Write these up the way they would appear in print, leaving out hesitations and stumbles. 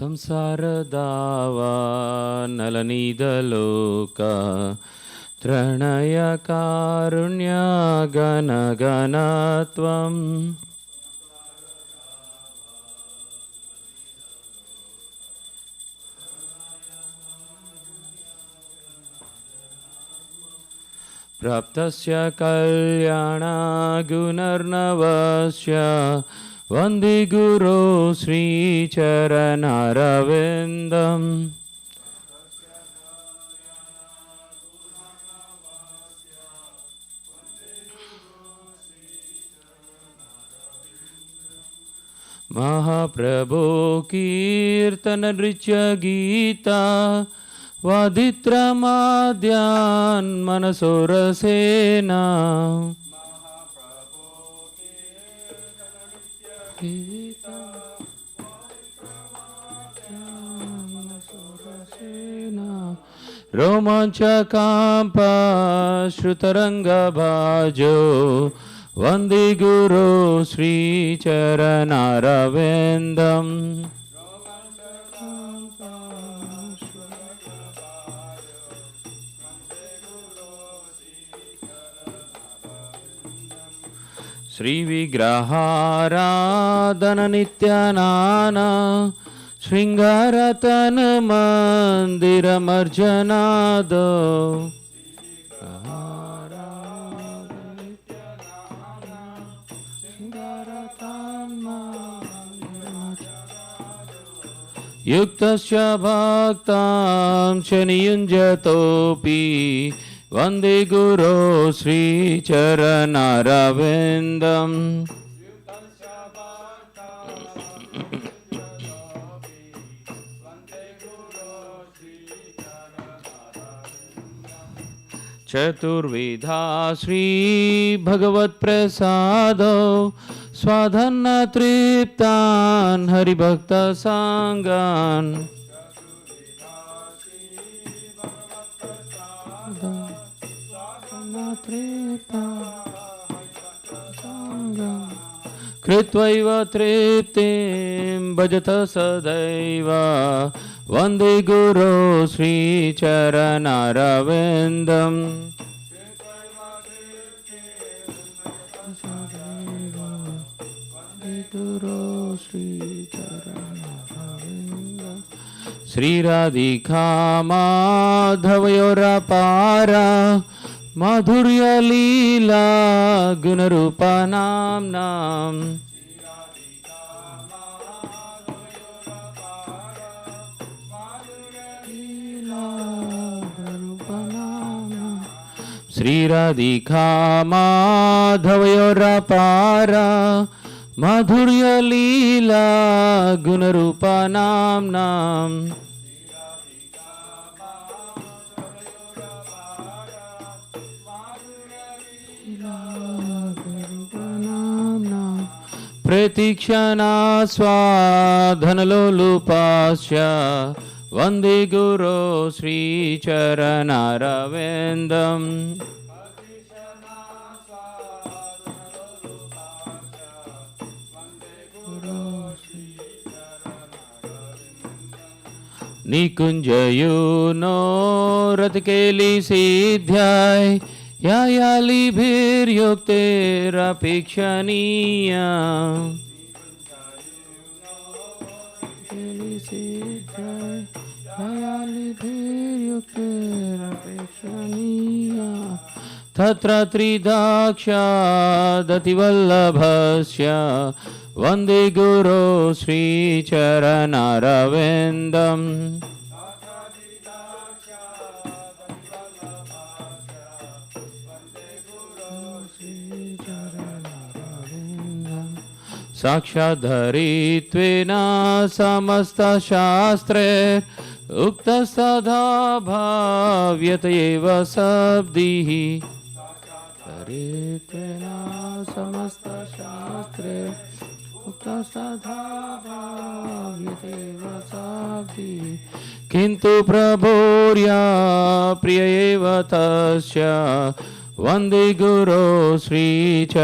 संसारदावा नलनीदलोका त्रणयकारुण्यगणगणत्वम् प्राप्तस्य कल्याणगुणर्नवस्य वन्दे गुरो श्रीचरणारविन्दम् महाप्रभो कीर्तन नृत्य गीता वादित्रमाद्यान् मनसो रसेना रोमाञ्चकाम्पा श्रुतरङ्गभाजो वन्दे गुरो श्रीचरणारविन्दम् श्रीविग्रहाराधननित्यानाना शृङ्गारतनमन्दिरमर्जनादो युक्तस्य भक्तां च नियुञ्जतोऽपि वन्दे गुरो श्रीचरणारविन्दम् चतुर्विधा श्रीभगवत्प्रसादो स्वाधन्न तृप्तान् हरिभक्तसाङ्गान् कृत्वैव तृप्तिं भजत सदैव वन्दे गुरो श्रीचरणारविन्दम् श्रीराधिका माधवयोरपारा माधुर्यलीला गुणरूपानाम्नाम् श्रीराधिका माधवयोरपारा माधुर्यलीला गुणरूपानाम्नाम् प्रतीक्षणा स्वाधनलोलुपास्य वन्दे गुरो श्रीचरणारविन्दम् निकुञ्जयूनो रथकेलिसिद्ध्याय यायालिभिर्युक्तेरपेक्षणीया तत्र त्रिदाक्षादतिवल्लभस्य वन्दे गुरो श्रीचरणारविन्दम् साक्षाद्धरित्वेन समस्तशास्त्रे उक्तस्तथा भाव्यत एव शब्दिः धरित्वेन समस्तशास्त्रे उक्तस्तथा भाव्यत एव शब्दिः किन्तु प्रभोर्या प्रिय एव तस्य वन्दे गुरो श्रीचरणारविन्दम्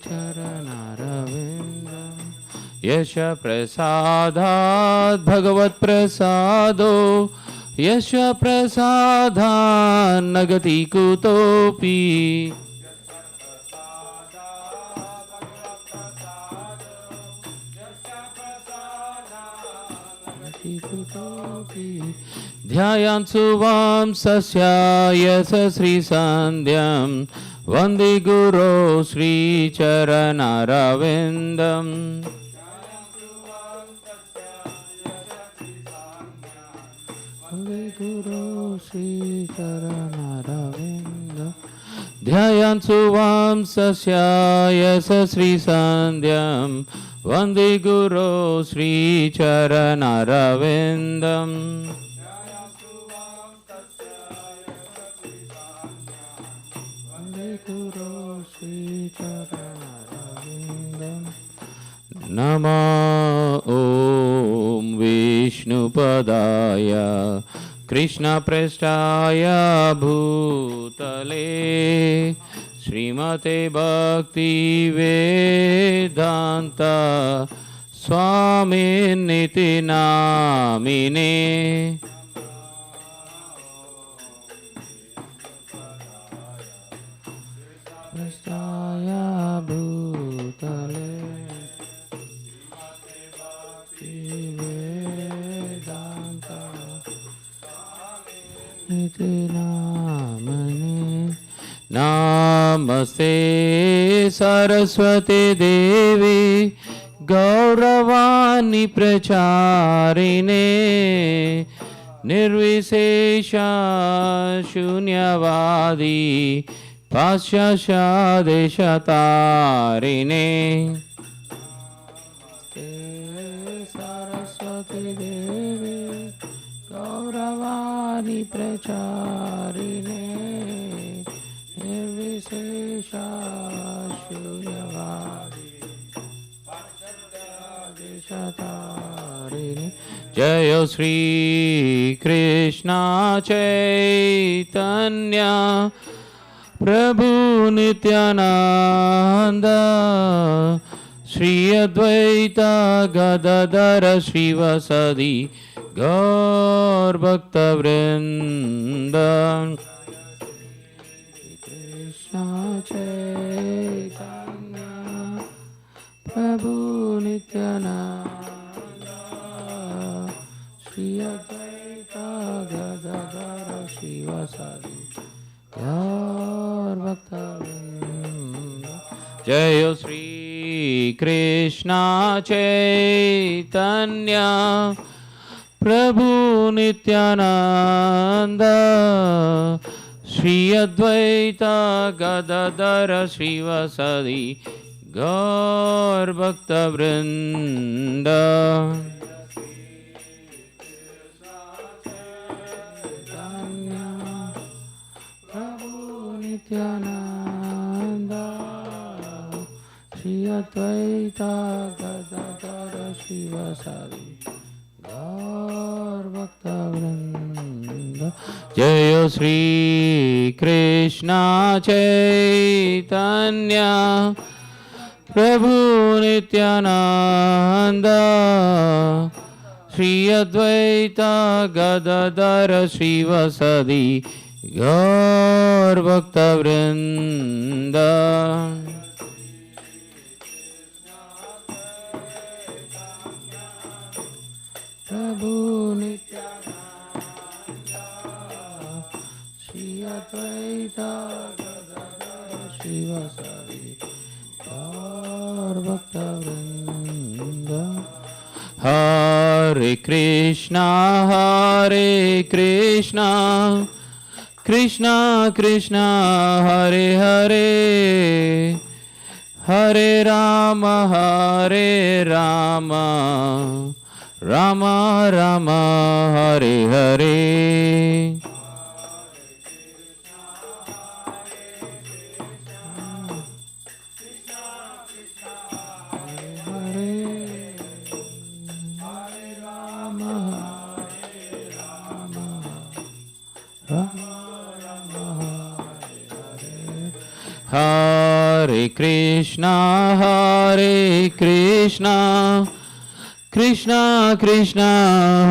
चरणारविन्दं यश प्रसादात् भगवत्प्रसादो यश प्रसादान्न गति कुतोऽपि ध्यायान् सुवांसस्य यश श्रीसन्ध्यं वन्दे गुरो श्रीचरणारविन्दम् वन्दे गुरो श्रीचरणारविन्दम् ध्यायान् सुवांसस्य यश श्रीसन्ध्यं वन्दे गुरो श्रीचरणारविन्दम् वन्दे गुरो श्रीचरणारविन्दम् नमो ॐ विष्णुपदाय कृष्णपृष्ठाय भूतले श्रीमते भक्ति वेदांत स्वामिनिति नामिने पृष्ठाय भूतले वेदांत स्वामिनिति नामिने नमस्ते सरस्वती देवी गौरवाणी प्रचारिणे निर्विशेष शून्यवादी पाश्चादेशतारिणे सरस्वती देवी गौरवाणी प्रचारिणे निर्विशेषा शून्यवादी पाश्चादेशतारिणे जय श्री कृष्ण चैतन्य प्रभु नित्यानंद श्री अद्वैत गदाधर श्रीवासदि गौर भक्त वृंद चैतन्य प्रभु नित्यानंद श्री अद्वैत गदाधर श्रीवासदि गौर भक्त वृंद जय श्री कृष्ण चैतन्य प्रभु नित्यानंद श्री अद्वैत गदाधर श्रीवासदि गौर भक्त वृंद प्रभु नित्यानंद श्री अद्वैत गदाधर श्रीवासदि गौर भक्त वृंद जय श्री कृष्ण चैतन्य प्रभु नित्यानंद श्री अद्वैत गदाधर श्रीवासदि गौर भक्त वृंद प्रभु नित्यानंद श्री अद्वैत गदाधर श्रीवासदि गौर भक्त वृंद हरे Krishna Krishna Krishna Hare Hare Hare Ram Ram Ram Hare Hare Hare Krishna, Krishna Krishna,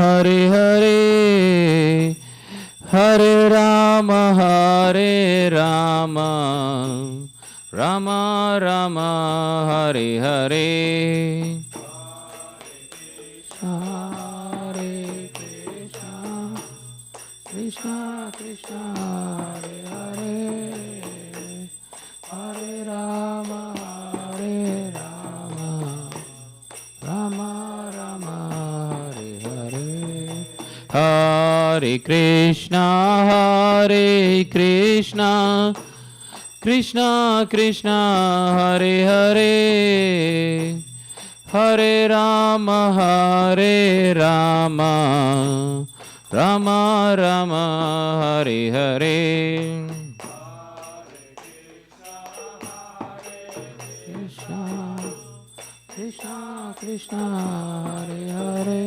Hare Hare, Hare Rama, Rama Rama, Hare Hare. Hare Krishna, Krishna Krishna, Hare Hare, Hare Rama, Rama Rama, Hare Hare. Hare Krishna, Krishna Krishna, Hare Hare, Hare Rama, Rama Rama, Hare Hare. Krishna Krishna, Hare Hare,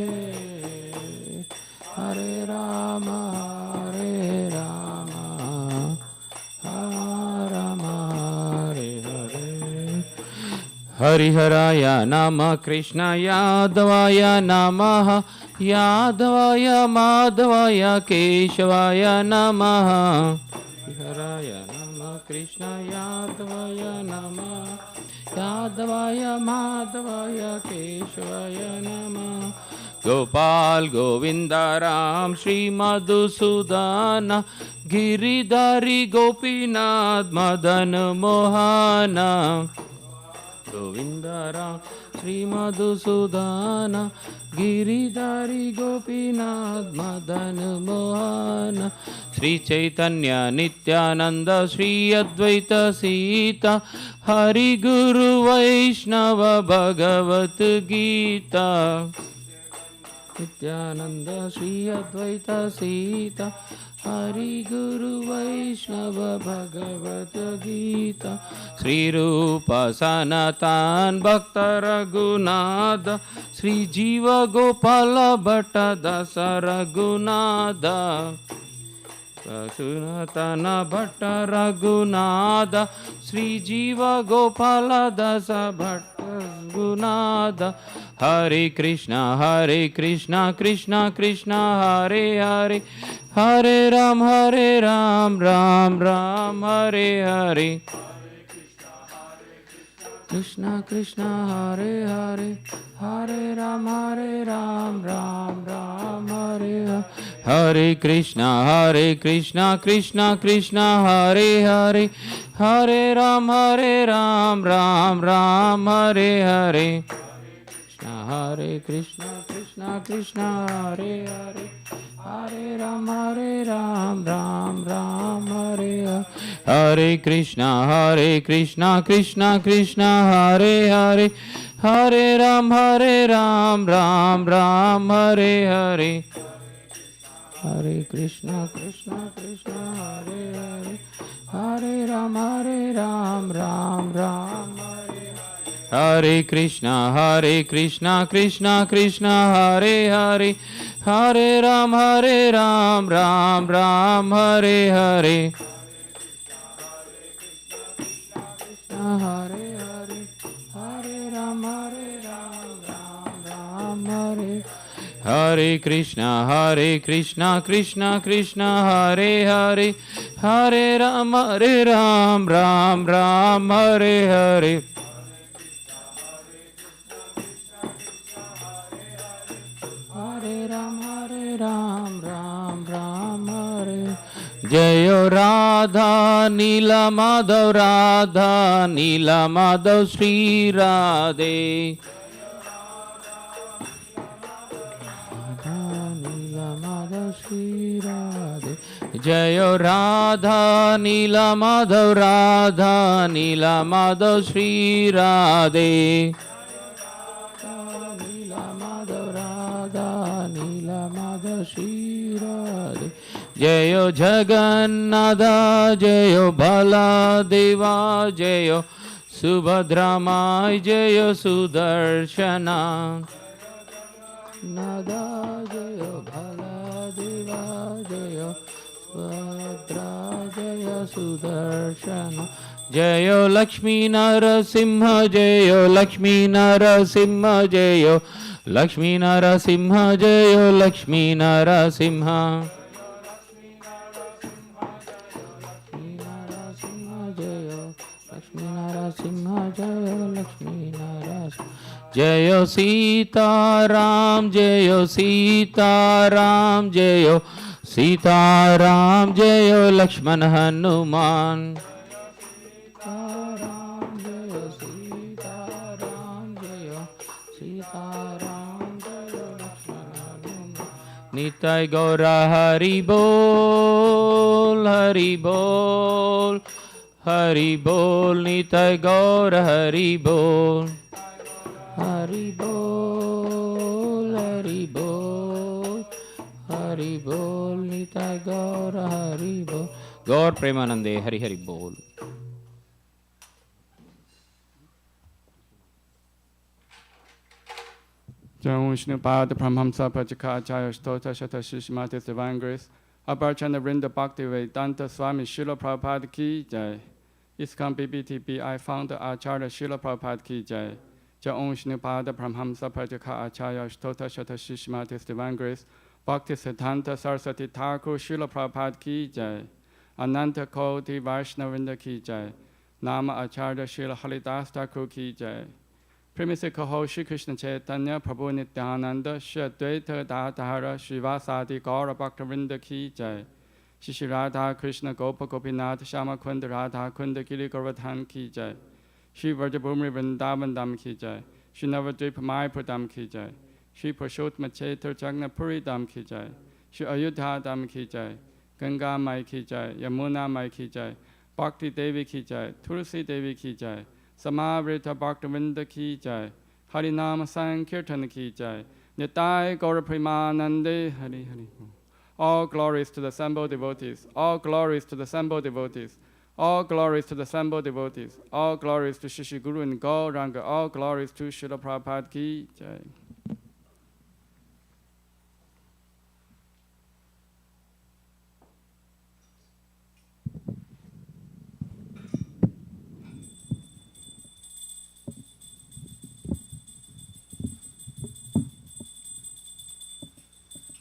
Hare Rama, Rama Hare Hare. Hariharaya Nama Krishna Yadavaya Namaha, Yadavaya Madhavaya Keshavaya Namaha. Hariharaya Nama Krishna Yadavaya Namaha, Yadavaya Madhavaya Keshavaya Namaha. Gopal Govinda Ram Shri Madhusudana, Giridhari Gopinath Madan Mohana. Govinda Ram Shri Madhusudana, Giridhari Gopinath Madan Mohana. Sri Chaitanya Nityananda Sri Advaita Sita, Hari Guru Vaishnava Bhagavat Gita. Nityananda Sri Advaita Sita, Hari Guru Vaishnava Bhagavad Gita. Sri Rupa Sanatan Bhakta Raghunatha, Sri Jiva Gopala Bhatta Dasa Raghunatha. Sunatana Bhatta Raghunatha, Sri Jiva Gopala Dasa Bhatta Raghunatha. Hare Krishna, Krishna Krishna, Hare Hare, Hare Ram, Ram Ram, Hare Hare. Krishna Krishna, Hare Hare, Hare Ram, Ram Ram, Hare Hare. Hare Krishna, Krishna Krishna, Hare Hare, Hare Ram, Ram Ram, Hare Hare. Hare Krishna, Krishna Hare Hare, Hare Ram, Ram Ram, Hare Hare. Hare Krishna, Krishna Krishna, Hare Hare, Hare Ram, Ram Ram, Hare Hare. Hare Krishna, Krishna Hare Hare, Hare Ram, Ram Ram, Hare Hare. Hare Krishna, Krishna Krishna, Hare Hare, Hare Ram, Ram Ram, Hare Hare. Hare Hare, Hare Ram, Ram Hare. Hare Krishna, Krishna Hare Hare, Hare Ram, Ram Hare Hare. Hare Ram, Ram Hare. Jayo Radha Nila Madhav, Radha Nila Madhav Sri Radhe. Radha Nila Madhav Sri Radhe. Jayo Radha Nila Madhav, Radha Nila Madhav Sri Radhe. Shri Radhe. Jayo Jagannatha, Jayo Baladeva, Jayo Subhadramai, Jayo Sudarshana. Nada, Jayo Baladeva, Jayo Subhadra, Jayo Sudarshana. Jayo Lakshmi Narasimha, Jayo Lakshmi Narasimha, Jayo Lakshmi Narasimha, Jayo Lakshmi Narasimha. Lakshmi Narasimha, Jayo Lakshmi Narasimha. Jayo Sita Ram, Jayo Sita Ram, Jayo Sita Ram, Jayo Lakshman Hanuman. Nitai Gaura Hari Bol, Hari Bol, Hari Bol, Nitai Gaura Hari Bol, Hari Bol, Hari Bol, Hari Bol, Nitai Gaura Hari Bol. Gaur Premanande, Hari Hari Bol. Jai Vishnu Pada Pramhamsa Pachaka Acharya Stota Shata Shishmati Divine Grace Abharchana Vrinda Bhakti Vedanta Swami Srila Prabhupada Ki Jai ISKCON BBTPI Founder Acharya Srila Prabhupada Ki Jai Jai Vishnu Pada Pramhamsa Pachaka Acharya Stota Shata Shishmati Divine Grace Bhakti Siddhanta Saraswati Thakur Srila Prabhupada Ki Jai Ananta Koti Vaishnavinda Ki Jai Nama Acharya Srila Haridas Thakur Ki Jai Premise Kaho Shri Krishna Chaitanya Prabhu Nityananda Shri Advaita Dadhara Srivasadi Gaura Bhaktavinda Ki Jai Shri Radha Krishna Gopa Gopinath Shama Kunda Radha Kunda Giri Govardhan Ki Jai Shri Vrajabhumi Vrindavan Dham Ki Jai Shri Navadvipa Mayapur Dham Ki Jai Shri Purushottam Chaitra Jagnapuri Dham Ki Jai Shri Ayodhya Dham Ki Jai Ganga Mai Ki Jai Yamuna Mai Ki Jai Bhakti Devi Ki Jai Tulsi Devi Ki Jai Samavrita Bhaktavinda Ki Jai Harinama Sankirtan Ki Jai Nitai Gaura Premanande Hari Hari. All glories to the assembled devotees. All glories to the assembled devotees. All glories to the assembled devotees. All glories to Shri Guru and Gauranga. All glories to Srila Prabhupada Ki Jai.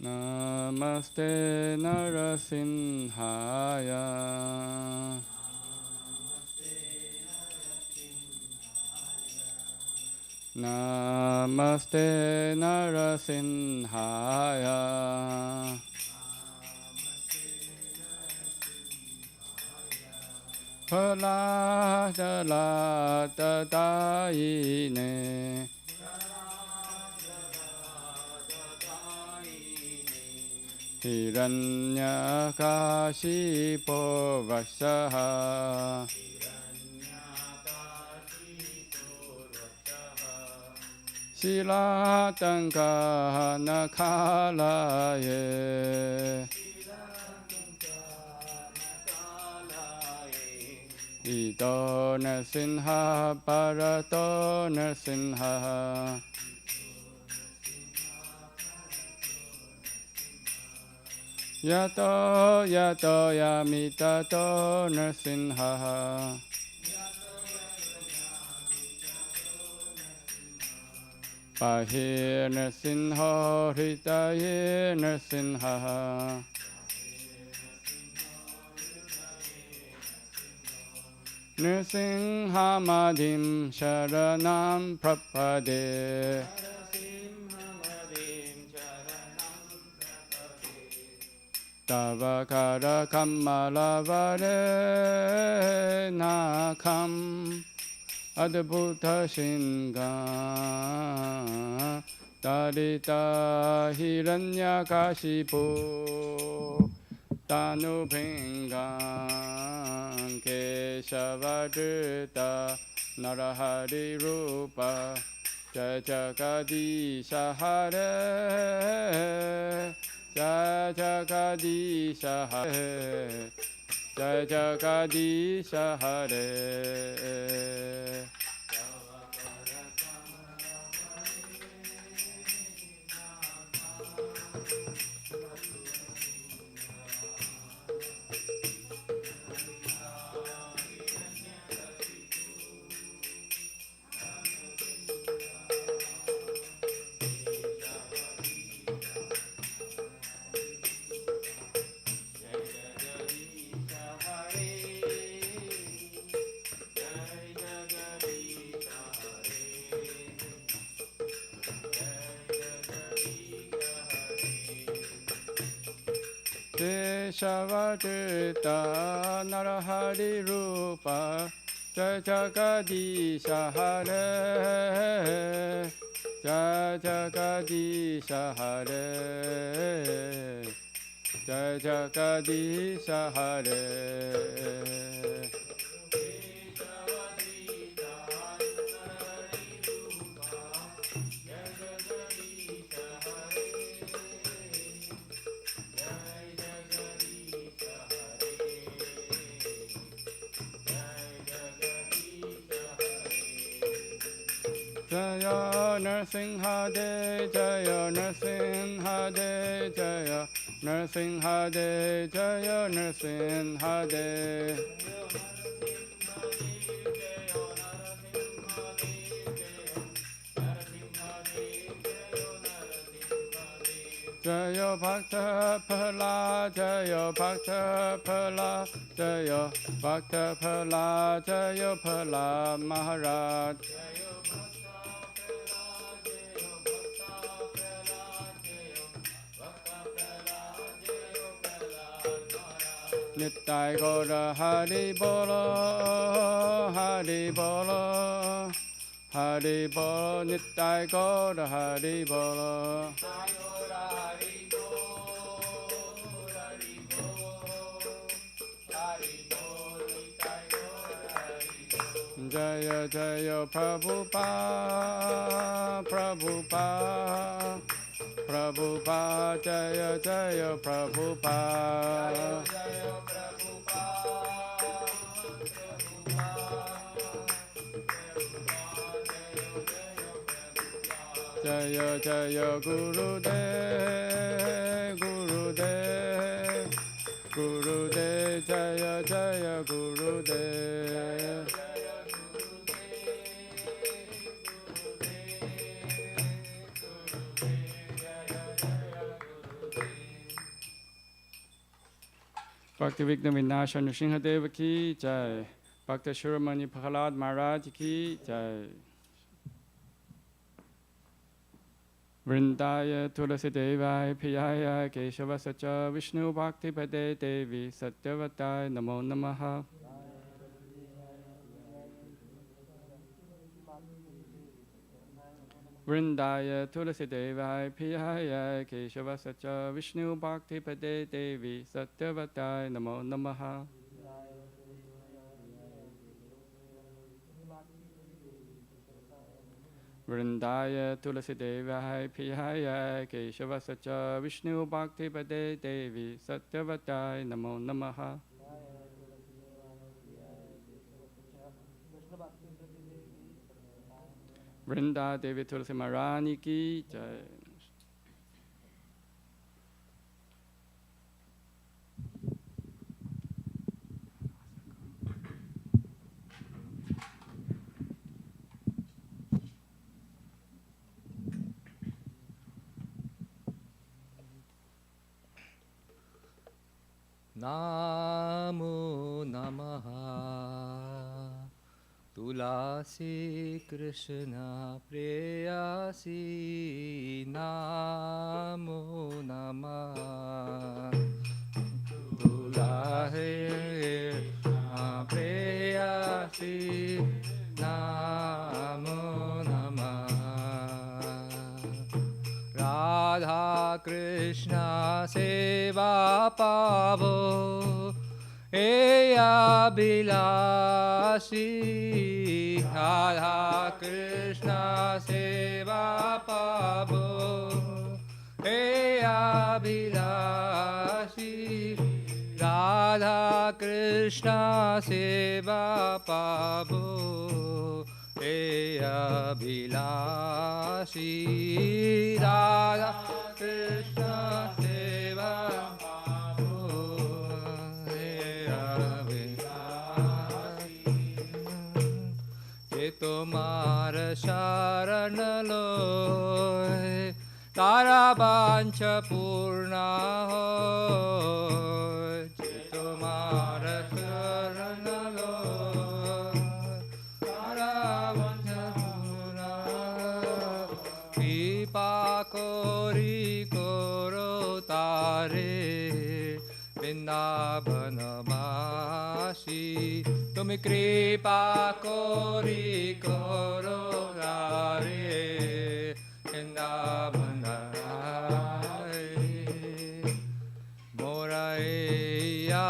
Namaste Narasimhaya. Namaste Narasimhaya. Phala Jala Tadayine. Hiranyakashipo Vasaha Shilatanka Nakalaye Ito Narsinha Parato Narsinha Yato yato yamitato narsinha Pahir narsinha Hitaye narsinha Narsinha Madhim Sharanam Prapade Tavakara Kamalavare Nakam Adbhuta Shinga Tadita Hiranyakashipu Tanubhinga Keshavadrita Narahari Rupa Jajakadisha Hare Jai Jagadisha Hare Jai Jagadisha Hare Keshavadita Narahari Rupa Jai Jagadisha Hare Jai Jagadisha Hare Jai Jagadisha Hare Jaya Nrsimha De, Jaya Nrsimha De, Jaya Nrsimha De, Jaya Nrsimha De. Jaya Bhakta Phala, Jaya Bhakta Phala, Jaya Bhakta Phala, Jaya Phala Maharaj. Nittai Gaura Hari Bolo, Hari Bolo, Hari Bolo, Nittai Gaura Hari Bolo. Jaya Jaya Prabhupada, Prabhupada, Prabhupada, Jaya Jaya Prabhupada. Jaya Jaya Gurudev, Gurudev, Gurudev, Jaya Jaya Gurudev. Bhakti Vigna Vinasha Nrsimha Deva ki jai. Bhakta Shurmani Prahlad Maharaj ki jai. Vrindaya Tulasi Devaya Piyaya Keshava Sacha Vishnu Bhakti Pade Devi Satyavatai Namo Namaha. Vrindaya Tulasi Devaya Piyaya Keshava Sacha Vishnu Bhakti Pade Devi Satyavatai Namo Namaha. Vrindaya Tulasi Devaya Piyaya Keshava Sacha Vishnu Bhakti Pade Devi Satyavatai Namo Namaha. Vrinda Devi Tulasi Maharani ki jai. Namo Namaha Tulasi Krishna Preyasi Namo Namaha Tulasi Krishna Preyasi Namo Namaha Radha Krishna Seva Pavo Eya Bilasi Radha Krishna Seva Pavo Eya Bilasi Radha Krishna Seva Pavo Eya Bilasi Radha Krishna Seva तुम्हार शरण लोय तारा वांछ पूर्ण हो तुम्हार शरण लोय तारा वांछ पूर्ण कृपा कोरी करो तारे বৃন্দাবনবাসী তুমি কৃপা করি করো রে বৃন্দাবনায় মোরাইয়া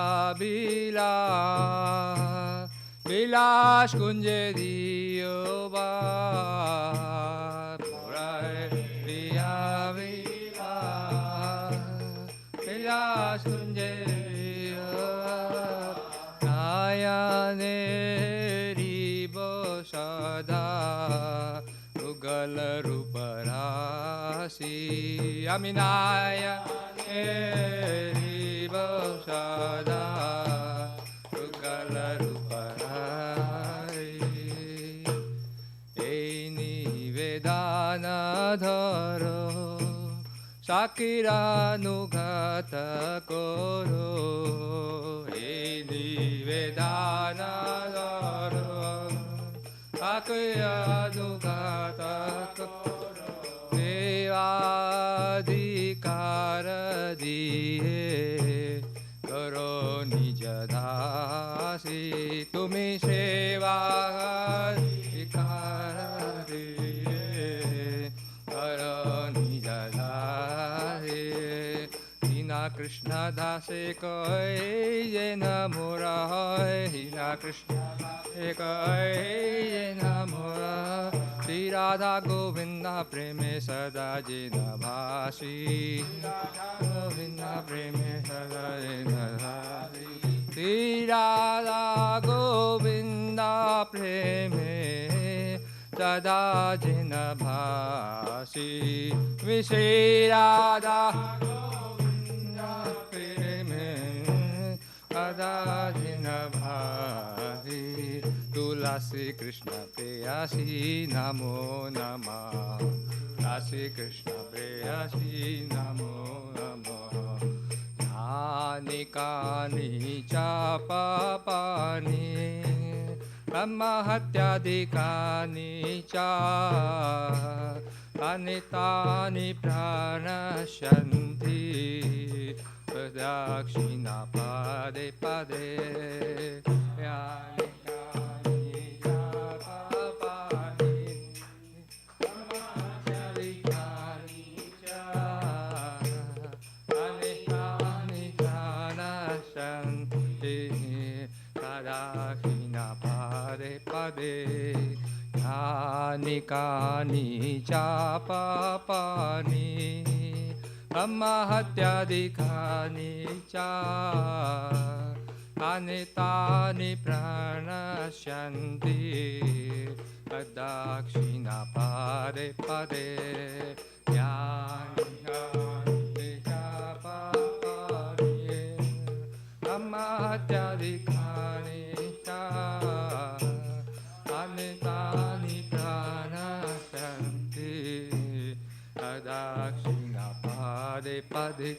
বিলাস কুঞ্জে দিও বা মোরাইয়া বিলাস কুঞ্জে নায়নে রিব সদা উগল রূপরাশি আমি নায়নে রিব সদা উগল রূপরাশি এই নিবেদন ধরো সাকিরানুঘাত করো এই নিবেদন ধরো সাকিরানুঘাত করো দেবাধিকার দিয়ে করো নিজ দাসী তুমি সেবাধিকার দিয়ে করো নিজ দাসী হীনা কৃষ্ণ দাসে কয় যে মোরা হয় হীনা কৃষ্ণ কয় যে মোরা শ্রী রাধা গোবিন্দা প্রেমে সদা জিন ভাসি গোবিন্দা প্রেমে সদা জিন ভাসি শ্রী রাধা গোবিন্দা প্রেমে সদা জিন ভাসি শ্রী রাধা গোবিন্দা প্রেমে সদা জিন ভাসি तुलसी कृष्ण प्रेयसी नमो नमः तुलसी कृष्ण प्रेयसी नमो नमः यानि कानि च पापानि ब्रह्महत्यादिकानि च तानि तानि प्रणश्यन्ति प्रदक्षिणा पदे पदे यानि पदे यानि कानि च पापानि ब्रह्महत्यादिकानि च तानि तानि प्रणश्यन्ति दक्षिणा पदे पदे यानि कानि च पापानि ब्रह्महत्यादिकानि च तानि प्रणश्यन्ति दक्षिणा पदे पदे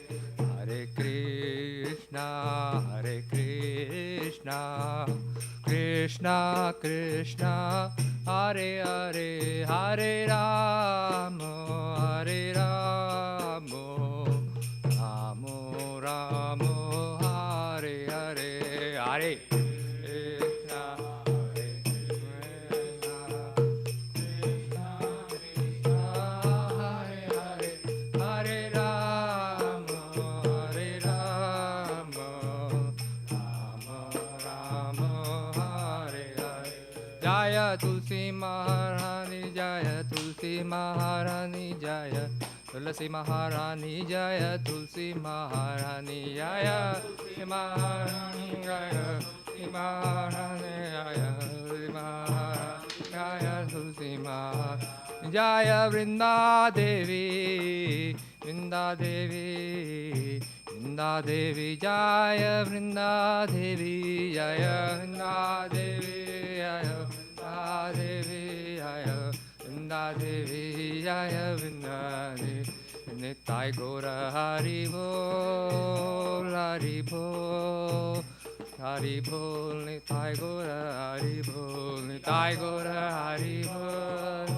हरे कृष्णा कृष्णा कृष्णा हरे हरे हरे राम राम राम हरे हरे हरे तुलसी महारानी जय तुलसी महारानी जय तुलसी महारानी जय तुलसी महारानी जय महारानी जय महारानी जय तुलसी महारानी जय वृंदा देवी वृंदा देवी वृंदा देवी जय वृंदा देवी जय वृंदा देवी जय देवी जय वृंदा देवी जय वृंदा देवी निताय गौर हरि बोल हरि बोल हरि बोल निताय गौर हरि बोल निताय गौर हरि बोल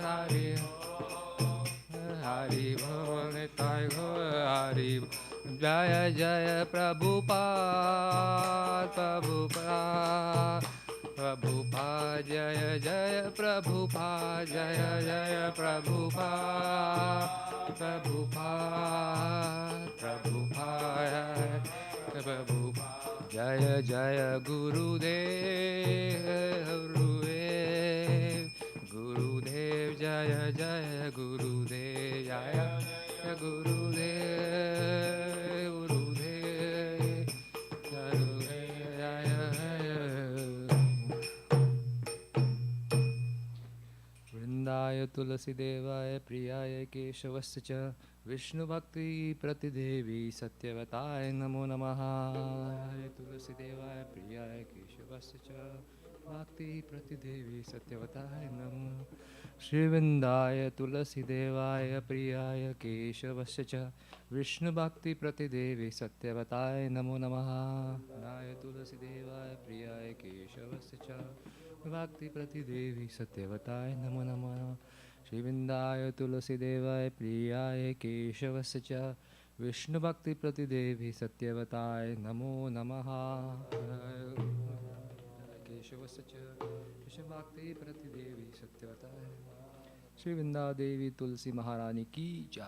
हरि हरि बोल निताय गौर Hari Jaya Jaya Prabhupada, Prabhupada, Prabhupada, Jaya Jaya Prabhupada, Jaya Jaya Prabhupada, Prabhupada, Prabhupada, Prabhupada, Jaya Jaya Gurudev, Gurudev, Gurudev, Jaya Jaya Gurudev, Jaya Jaya Gurudev, Gurudev, Jaya Vrindaya Tulasi Devaya Priyaya Keshavasya Cha Vishnu Bhakti Pratidevi Satyavataye Namo Namaha Tulasi Devaya Priyaya Keshavasya Cha Bhakti Pratidevi Satyavataye Namo Shri Vrindaya Tulasi Devaya Priyaya Keshavasya Cha Vishnu Bhakti Pratidevi Satyavataye Namo Namaha Naya Tulasi Devaya Priyaya Keshavasya Cha Bhakti Pratidevi Satyavataye Namo Namaha Shri Vindaya Tulasi Devaya Priyaya Keshavasya Cha Vishnu Bhakti Pratidevi Satyavataye Namo Namaha Keshavasya Cha Vishnu Bhakti Pratidevi Satyavataye Shri Vrinda Devi Tulsi Maharani Ki Jai.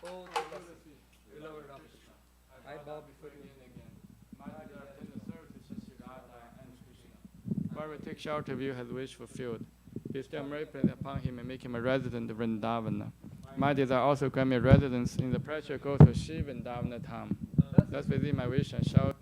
Oh, Tulsi, beloved of Krishna, I bow before you. Whoever takes shelter of you has wish fulfilled. Bestow mercy upon him and make him a resident of Vrindavana. My desire also grant me residence in the precious coast of Shri Vrindavana Tham. Thus within my wish I shall.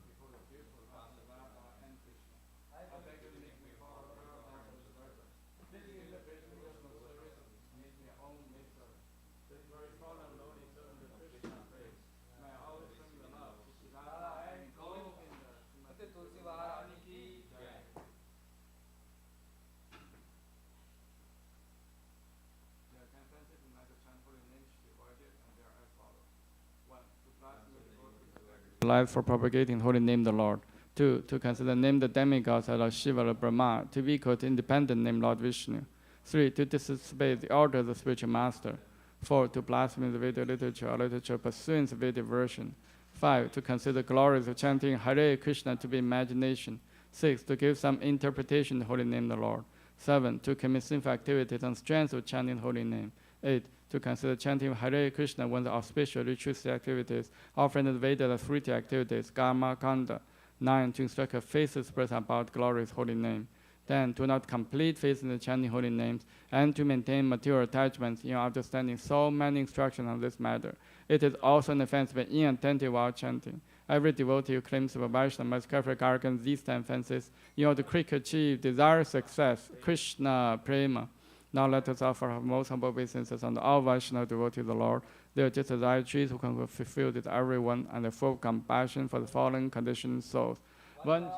Life for propagating holy name the Lord. 2. To consider name the demigods of Shiva or Brahma to be equal to independent name Lord Vishnu. 3. To dissipate the order of the spiritual master. 4. To blaspheme the Vedic literature or literature pursuing the Vedic version. 5. To consider glories of chanting Hare Krishna to be imagination. 6. To give some interpretation of the holy name the Lord. 7. To commit sinful activities on strength of chanting holy name. 8. To consider chanting Hare Krishna one of the auspicious ritualistic activities, offering the Veda the fruity activities, Karma Kanda. 9. To instruct a faithless person about glorious holy name. 10. To not complete faith in the chanting holy names, and to maintain material attachments in understanding so many instructions on this matter. It is also an offense to be inattentive while chanting. Every devotee who claims to be Vaishnava must carefully guard against these 10 offenses in order to quickly achieve desired success, Krishna Prema. Now let us offer our most humble obeisances unto all Vaishnava devotees of the Lord. They are just as I trees who can fulfill this everyone and are full of compassion for the fallen conditioned souls. One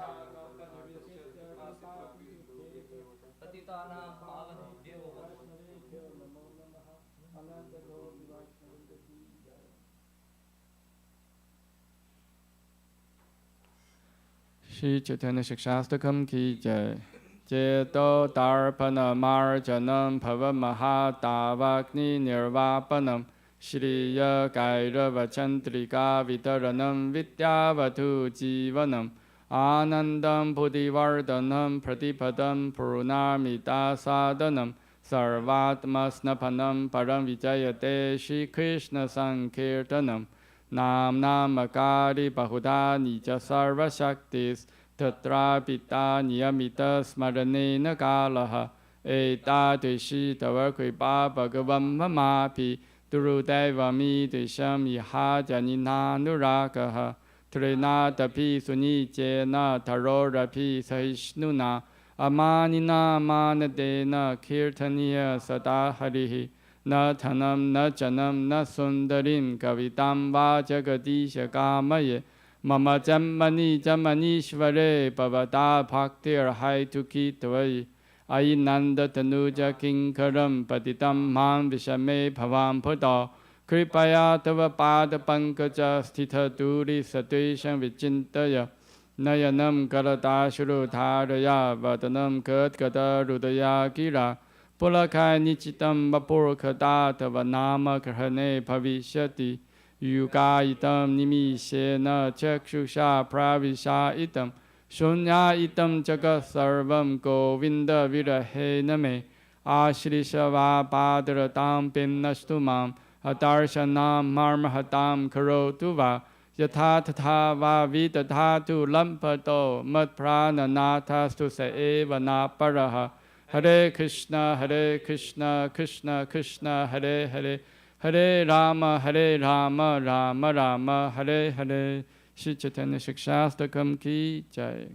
Shri Chaitanya Shikshastakam ki jai. Jeto Darpana Marjanam Pavamahadavagni Nirvapanam Shriya Gairava Chandrika Vitaranam Vidyavatu Jivanam Anandam Buddhivardhanam Pratipadam Purnamita Sadhanam Sarvatmasnapanam Param Vijayate Shri Krishna Sankirtanam Nam Namakari Bahuda Nija Sarva Shaktis Tatra Pita Niyamita Smaranena Kalaha Eta Deshi Tavakripa Bhagavam Mamapi Durudevami Desham Iha Janina Nurakaha Trinatapi Sunijena Tarorapi Sahishnuna Amanina Manadena Kirtaniya Sadaharihi Na Tanam Na Janam Na Sundarim Kavitam Vajagadisha Kamaye Mama Jammani Jammanishvare Bhavata Bhaktir Haituki Tvai Ainanda Tanuja Kinkaram Patitam Man Vishame Bhavam Pada Kripaya Tava Pada Pankaja Sthita Duri Satesham Vichintaya Nayanam Karatashuru Dharaya Vatanam Katkata Rudaya Gira Pulakai nichitam vapurkada tava nama karhane bhavishyati yuga itam nimishena chakshusha pravisha itam shunya itam jagat sarvam govinda virahe name ashrisha padratam pinnastumam hatarshanam marmahatam karotu va yatha tatha va vitatatu lampato matprana nathastu sa eva na paraha Hare Krishna, Krishna Krishna, Hare Hare, Hare Rama, Rama Rama, Hare Hare. Shri Chaitanya Shikshastakam ki jai.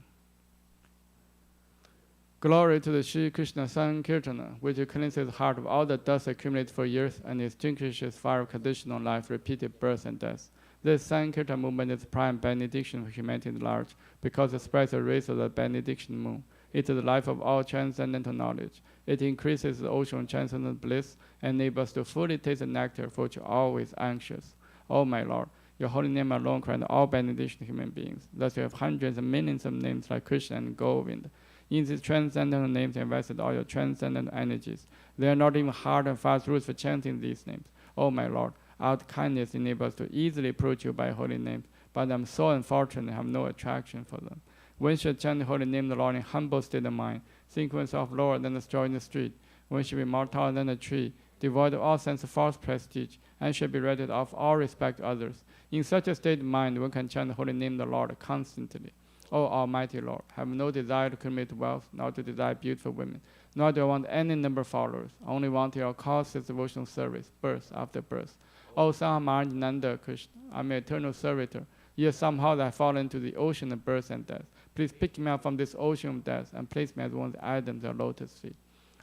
Glory to the Shri Krishna Sankirtana, which cleanses the heart of all the dust accumulated for years and extinguishes fire of conditional life, repeated birth and death. This Sankirtana movement is prime benediction for humanity at large, because it spreads the rays of the benediction moon. It is the life of all transcendental knowledge. It increases the ocean of transcendental bliss and enables us to fully taste the nectar for which you are always anxious. Oh my Lord, your holy name alone grants all benediction to human beings. Thus you have hundreds and millions of names like Krishna and Govind. In these transcendental names, you invested all your transcendental energies. There are not even hard and fast rules for chanting these names. Oh my Lord, our kindness enables us to easily approach you by holy names, but I'm so unfortunate I have no attraction for them. One should chant the holy name of the Lord in humble state of mind, think oneself lower than the straw in the street. One should be more tall than a tree, devoid of all sense of false prestige, and should be ready to offer all respect to others. In such a state of mind, one can chant the holy name of the Lord constantly. O Almighty Lord, I have no desire to accumulate wealth, nor to desire beautiful women, nor do I want any number of followers. I only want your causeless devotional service, birth after birth. O Son of Mahananda Krishna, I am an eternal servitor. Yet somehow I have fallen into the ocean of birth and death. Please pick me up from this ocean of death and place me as one of the items of lotus feet.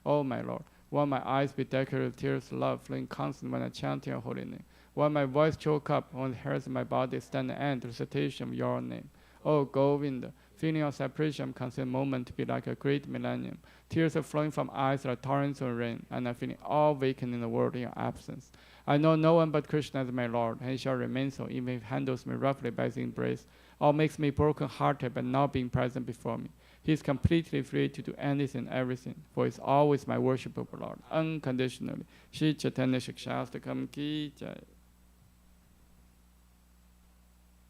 Oh my Lord, will my eyes be decorated with tears of love flowing constantly when I chant your holy name? Will my voice choke up when the hairs of my body stand an end to the recitation of your name? Oh Govinda, feeling of separation consider a moment to be like a great millennium. Tears are flowing from eyes like torrents of rain, and I'm feeling all vacant in the world in your absence. I know no one but Krishna is my Lord, and he shall remain so, even if he handles me roughly by his embrace, or makes me broken-hearted by not being present before me. He is completely free to do anything and everything, for he is always my worshipable Lord, unconditionally. Shri Chaitanya Shikshastakam ki jai.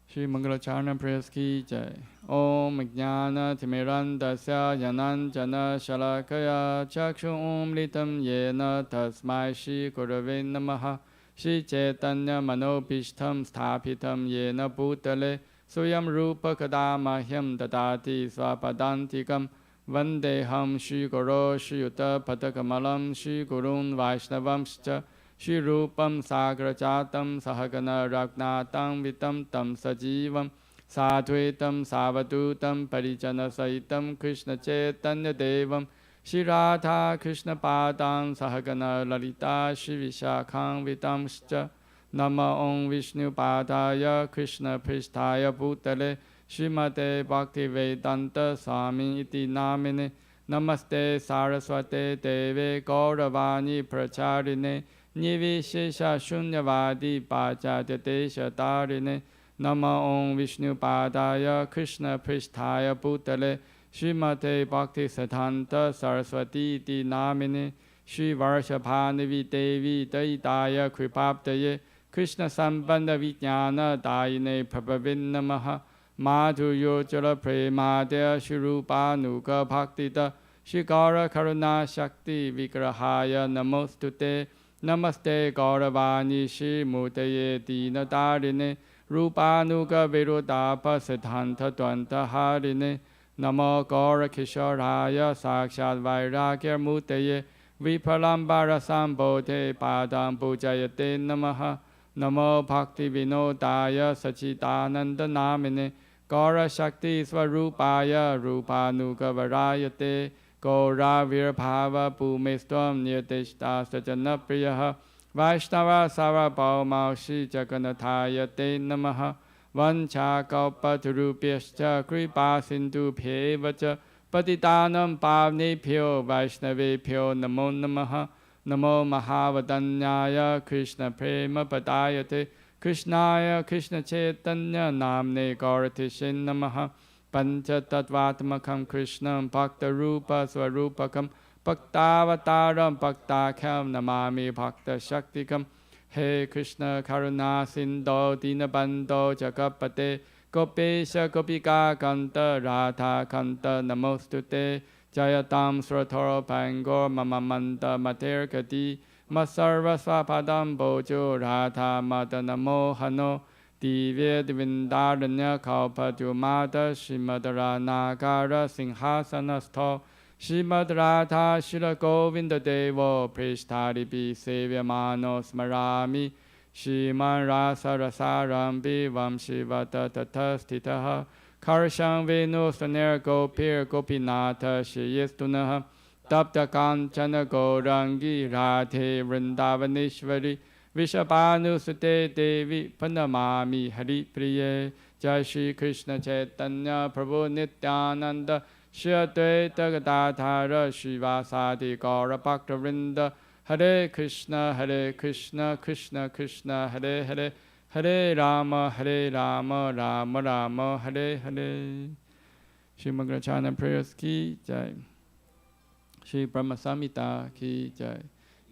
Shri Mangala Charna Prayers ki jai. Om Jnana Timirandasya Jananjana Shalakaya Chakshum Litam Yena Tasmai Shri Gurave Namaha. Shri Chaitanya Manopishtam Sthapitam Yena Bhutale Suyam Rupa Kadamahyam Dadati Swapadantikam Vandeham Shri Guru Shri Yuta Padakamalam Shri Gurun Vaishnavamscha Shri Rupam Sagrachatam Sahagana Ragnatam Vitam Tam Sajivam Sadhuitam Savadutam Parijana Saitam Krishna Chaitanya Devam Shri Radha Krishna Padam Sahagana Lalita Shri Vishakham Vitamscha Nama Om Vishnu Padaya Krishna Pristhaya Bhutale Srimate Bhakti Vedanta Swami Iti Namine Namaste Saraswate Deve Gauravani Pracharine Nivishesha Shunyavadi Pachadate Shatarine Nama Om Vishnu Padaya Krishna Pristhaya Bhutale Srimate Bhakti Siddhanta Saraswati Iti Namine Shri Varshabhanavi Devi Daitaya Kripaptaye Krishna Sambandha Vijnana Dayine Prabhavin Namaha Madhuryo Jala Premadya Shri Rupa Nuga Bhaktita Shri Gaura Karuna Shakti Vigrahaya Namostute Namaste Gauravani Shri Mutaye Dina Darine Rupa Nuga Virodapa Siddhanta Dvanta Harine Namo Gaura Kishoraya Sakshat Vairagya Mutaye Vipalambara Sambodhe Padam Pujayate Namaha Namo Bhakti Vinodaya Sachidananda Namine Gaura Shakti Swarupaya Rupanuga Varayate Gaura Virbhava Bhumistvam Nirtishta Sajana Priyaha Vaishnava Sarabhauma Shri Jaganathaya Te Namaha Vancha Kalpatarubhyascha Kripa Sindhu Bhyevacha Patitanam Pavnebhyo Vaishnavebhyo Namo Namaha Namo Mahavadanyaya Krishna Prema Padayate Krishnaya Krishna Chaitanya Namne Gauratishin Namaha Pancha Tattvatmakam Krishnam Bhakta Rupa Swarupakam Bhaktavataram Bhaktakham Namami Bhakta Shaktikam He Krishna Karuna Sindho Dinabandho Jagapate Gopesha Gopika Kanta Radha Kanta Namostute Jayatam Sratoro Pangor Mamamanta Mater Kati Masarva Swapadam Bojo Radha Madanamo Hano Divya Divindaranya Kalpajumata Shimadara Nagara Singhasanasto Shrimad Radha Shila Govinda Devo Prishtaripi Sevyamano Smarami Shriman Rasa Rasarambi Vamshivata Tatastitaha Karshang Venu Saner Gopir Gopinata Shiyestunaha Tapta Kanchana Gaurangi Radhe Vrindavanishvari Vishabhanu Sute Devi Panamami Hari Priye Jai Shri Krishna Chaitanya Prabhu Nityananda Shri Advaita Gadadhara Srivasadi Gaura Bhaktavinda Hare Krishna Krishna Krishna Hare Hare Hare Rama Rama Rama Hare Hare. Shri Mangalacharna prayers ki jai. Shri Brahma Samhita ki jai.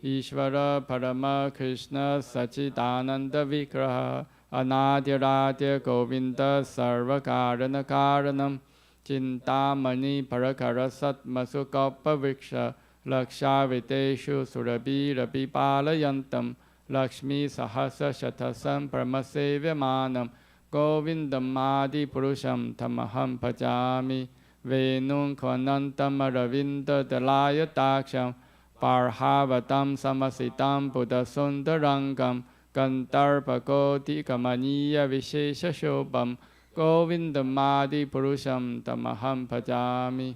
Ishvara Parama Krishna Sachidananda Vigraha Anadyaradya Govinda Sarvakarana Karanam Chintamani Parakara Satmasukopa Viksha Lakshaviteshu Surabhi Rabi Palayantam Lakshmi Sahasa Shatasam Paramasevyamanam Govindam Adi Purusham Tamaham Pajami Venum Kvanantam Aravinda Dalaya Taksham Parhavatam Samasitam Buddha Sundarangam Gantarpakoti Kamaniya Vishesha Shobham Govindamadi Purusham Tamaham Pajami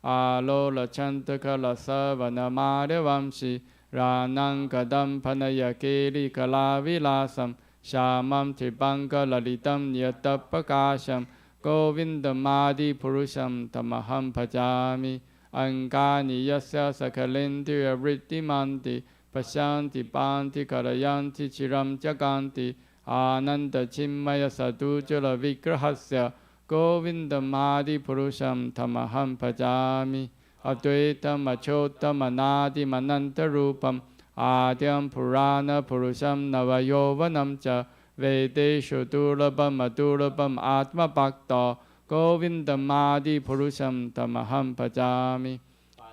Alola Chantaka Lasa Vanamade Vamshi Ranang Kadam Panaya Keli Kalavilasam Shamam Tribanga Lalitam Nyatapakasham Govindamadi Purusham Tamaham Pajami Angani Yasya Sakalindriya Vritti Pasyanti Panti Karayanti Chiram Jaganti Ananda Chimmaya Sadujala Vigrahasya Govindamadi Purusham Tamaham Pajami Advaitam Achotam Anadi Mananta Rupam Adyam Purana Purusham Navayovanam Cha Vedeshu Durabam Adurabam Atma Bhakta Govindamadi Purusham Tamaham Pajami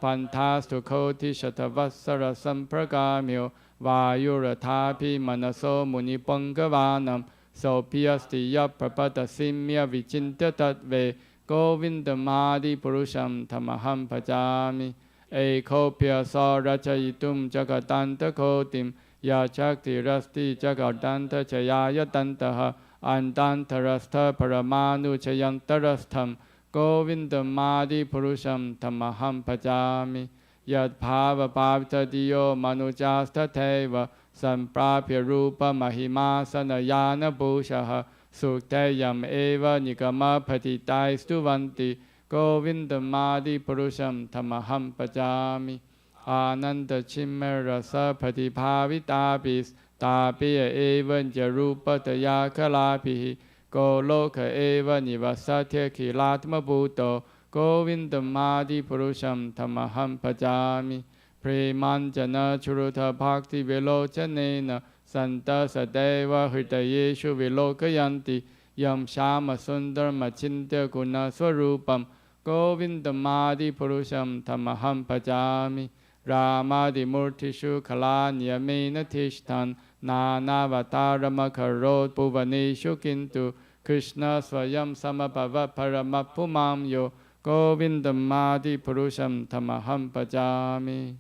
Pantastu Koti Shatavassara Sampragamyo Vayuratapi Manaso Munipangavanan Sopiasti Yaprapada Simya Vichinta Tatve Govindamadi Purusham Tamaham Pajami Ekopya Sarachayitum Jagadanta Kotim Yachakti Rasti Jagadanta Chayaya Tantaha Andantarastha Paramanu Chayantarastham Govindamadi Purusham Tamaham Pajami Yad Bhava Bhavita Diyo Manujasta Teva Samprapya Rupa Mahima Sanayana Bhushaha Suktayam Eva Nikama Patitai Stuvanti Govindamadi Purusham Tamaham Pajami Ananda Chimmera Rasa Patibhavitabis Tapiya Eva Jarupa Taya Kalapihi Goloka Eva Nivasatya Kilatma Bhuto Govindamadi Purusham Tamaham Pajami Premanjana Churuta Bhakti Vilochanena Santa Sadeva Hridayeshu Vilokayanti Yam Shama Sundar Machintya Guna Swarupam Govindamadi Purusham Tamaham Pajami Ramadi Murtishu Kalanyamena Tishtan Nana Vatarama Karot Bhuvaneshu Kintu Krishna Swayam Samabhava Paramapumam Yo Govindamadi Purusham Tamaham Pajami.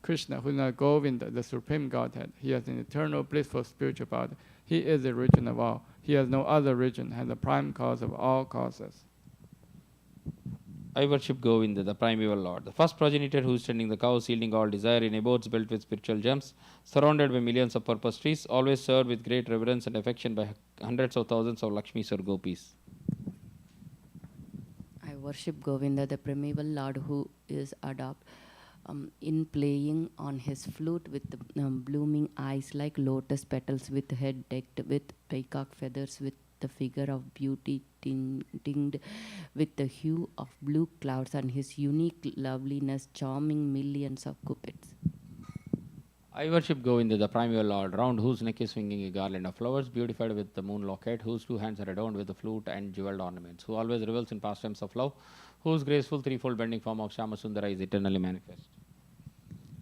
Krishna, who is not Govinda, the Supreme Godhead, he has an eternal blissful spiritual body. He is the origin of all. He has no other origin, has the prime cause of all causes. I worship Govinda, the primeval Lord, the first progenitor who is tending the cows, yielding all desire in abodes built with spiritual gems, surrounded by millions of purpose trees, always served with great reverence and affection by hundreds of thousands of Lakshmis or Gopis. I worship Govinda, the primeval Lord who is adopt in playing on his flute with blooming eyes like lotus petals, with head decked with peacock feathers, with the figure of beauty tinged with the hue of blue clouds, and his unique loveliness charming millions of cupids. I worship Govinda, the primeval lord, round whose neck is swinging a garland of flowers, beautified with the moon locket, whose two hands are adorned with the flute and jeweled ornaments, who always revels in pastimes of love, whose graceful threefold bending form of Shyamasundara is eternally manifest.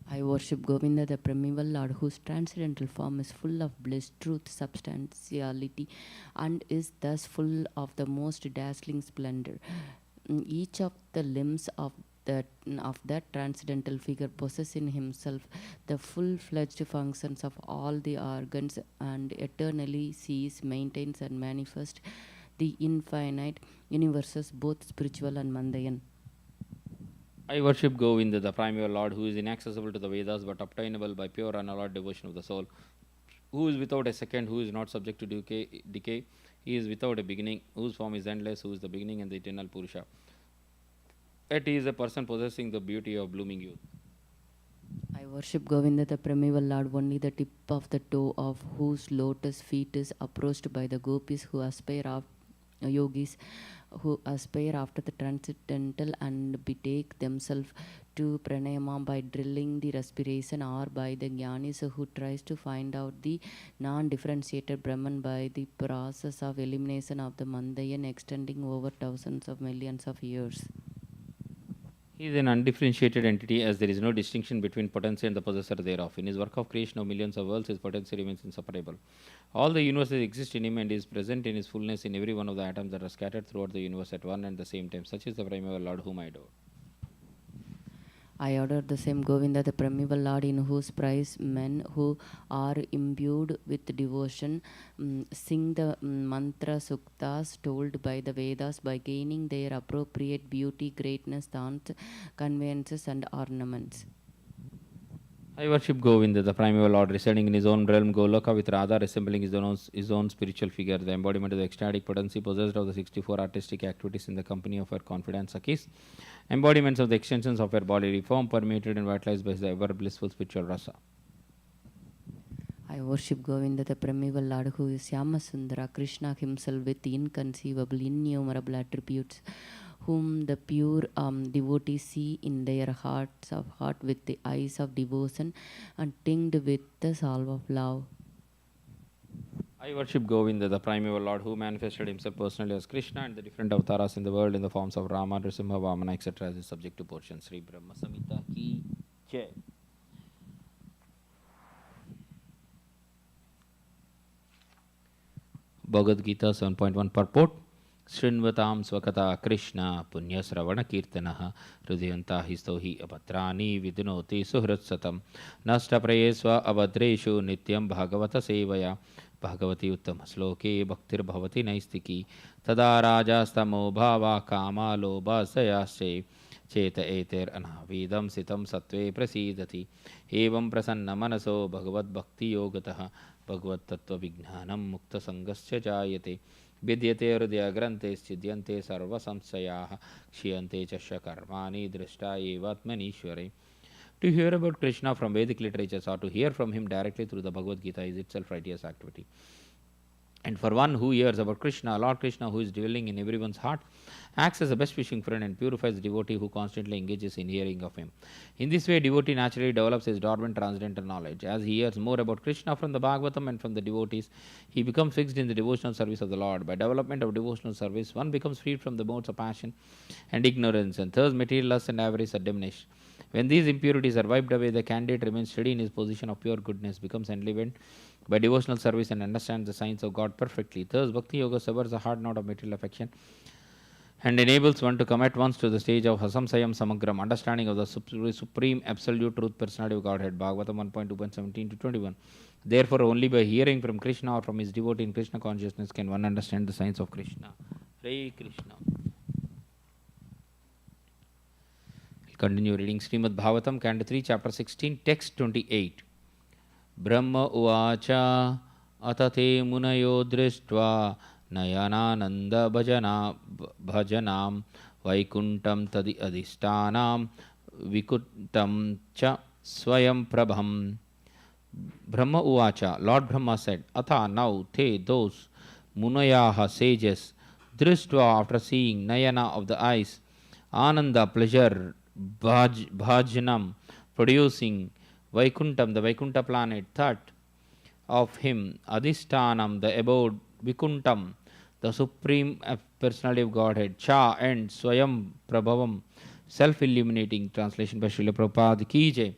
I worship Govinda, the primeval Lord, whose transcendental form is full of bliss, truth, substantiality, and is thus full of the most dazzling splendor. Each of the limbs of that transcendental figure possesses in himself the full-fledged functions of all the organs, and eternally sees, maintains, and manifests the infinite universes, both spiritual and mundane. I worship Govinda, the primeval lord, who is inaccessible to the Vedas but obtainable by pure unalloyed devotion of the soul, who is without a second, who is not subject to decay. He is without a beginning, whose form is endless, who is the beginning and the eternal Purusha. Yet he is a person possessing the beauty of blooming youth. I worship Govinda, the primeval Lord, only the tip of the toe of whose lotus feet is approached by the gopis who aspire after yogis who aspire after the transcendental and betake themselves to pranayama by drilling the respiration, or by the jnanis who tries to find out the non-differentiated Brahman by the process of elimination of the mundane extending over thousands of millions of years. He is an undifferentiated entity, as there is no distinction between potency and the possessor thereof. In his work of creation of millions of worlds, his potency remains inseparable. All the universes exist in him, and is present in his fullness in every one of the atoms that are scattered throughout the universe at one and the same time. Such is the primeval Lord whom I adore. I adore the same Govinda, the primeval Lord, in whose praise men who are imbued with devotion sing the mantra suktas told by the Vedas by gaining their appropriate beauty, greatness, thoughts, conveyances, and ornaments. I worship Govinda, the primeval Lord, residing in his own realm, Goloka, with Radha resembling his own spiritual figure, the embodiment of the ecstatic potency possessed of the 64 artistic activities in the company of her confidant Sakis, embodiments of the extensions of her bodily form, permeated and vitalized by the ever blissful spiritual rasa. I worship Govinda, the primeval Lord, who is Shyamasundara, Krishna himself with inconceivable, innumerable attributes, whom the pure devotees see in their hearts of heart with the eyes of devotion and tinged with the salve of love. I worship Govinda, the primeval Lord, who manifested himself personally as Krishna and the different avatars in the world in the forms of Rama, Nrsimha, Vamana, etc. as is subject to portion. Sri Brahma Samhita ki Jai. Bhagavad Gita 7.1 purport. Shrinvatam swakata Krishna punyasravana kirtanaha hridayanta histo hi apatrani vidunoti suhritsatam nashtaprayesva avadreshu nityam bhagavata sevaya bhagavati uttama sloke bhaktir bhavati naistiki tada rajastamo bhava kama lobha sayasche चेत एतेर अनाविदम सितम सत्वे प्रसीदति एवं प्रसन्न मनसो भगवद् भक्ति योगतः भगवत् तत्व विज्ञानम मुक्त संगस्य जायते विद्यते हृदय ग्रंथे छिद्यन्ते सर्व संशयाः क्षीयन्ते च कर्माणि दृष्टा एवात्मनीश्वरे. To hear about Krishna from Vedic literatures or to hear from him directly through the Bhagavad Gita is itself righteous activity. And for one who hears about Krishna, Lord Krishna, who is dwelling in everyone's heart, acts as a best wishing friend and purifies the devotee who constantly engages in hearing of him. In this way, devotee naturally develops his dormant transcendental knowledge. As he hears more about Krishna from the Bhagavatam and from the devotees, he becomes fixed in the devotional service of the Lord. By development of devotional service, one becomes freed from the modes of passion and ignorance, and thus material lust and avarice are diminished. When these impurities are wiped away, the candidate remains steady in his position of pure goodness, becomes enlivened by devotional service, and understands the science of God perfectly. Thus, Bhakti Yoga severs the hard knot of material affection and enables one to come at once to the stage of Hasamsayam Samagram, understanding of the supreme absolute truth personality of Godhead. Bhagavatam 1.2.17 to 21. Therefore, only by hearing from Krishna or from his devotee in Krishna consciousness can one understand the science of Krishna. Hare Krishna. Continue reading Srimad Bhagavatam, Canto 3, Chapter 16, Text 28. Brahma uvacha atate munayo drishtva nayanananda bhajanam vaikuntam tadi adhishtanam vikuntam cha swayam prabham. Brahma uvacha, Lord Brahma said, Atha, now, they, those Munayaha sages, Drishtva after seeing Nayana of the eyes, Ananda pleasure, Bhajanam producing Vaikuntam, the Vaikuntha planet, third of him, Adhisthanam, the abode, Vikuntam, the supreme personality of Godhead, Cha and Swayam Prabhavam, self illuminating. Translation by Srila Prabhupada Ki Jai.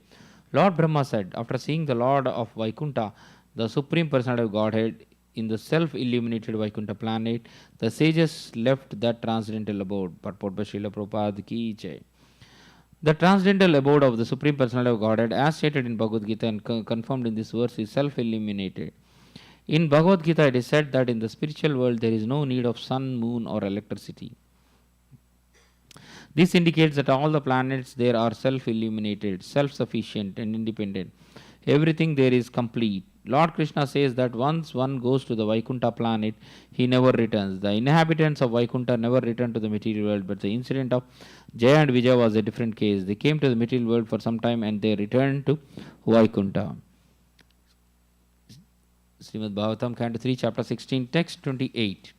Lord Brahma said, after seeing the Lord of Vaikunta, the supreme personality of Godhead, in the self illuminated Vaikunta planet, the sages left that transcendental abode. Purport by Srila Prabhupada Ki Jai. The transcendental abode of the Supreme Personality of Godhead, as stated in Bhagavad Gita and confirmed in this verse, is self illuminated. In Bhagavad Gita, it is said that in the spiritual world there is no need of sun, moon, or electricity. This indicates that all the planets there are self illuminated, self sufficient, and independent. Everything there is complete. Lord Krishna says that once one goes to the Vaikunta planet, he never returns. The inhabitants of Vaikunta never return to the material world, but the incident of Jaya and Vijaya was a different case. They came to the material world for some time and they returned to Vaikunta. Srimad Bhagavatam, Canto 3, Chapter 16, Text 28.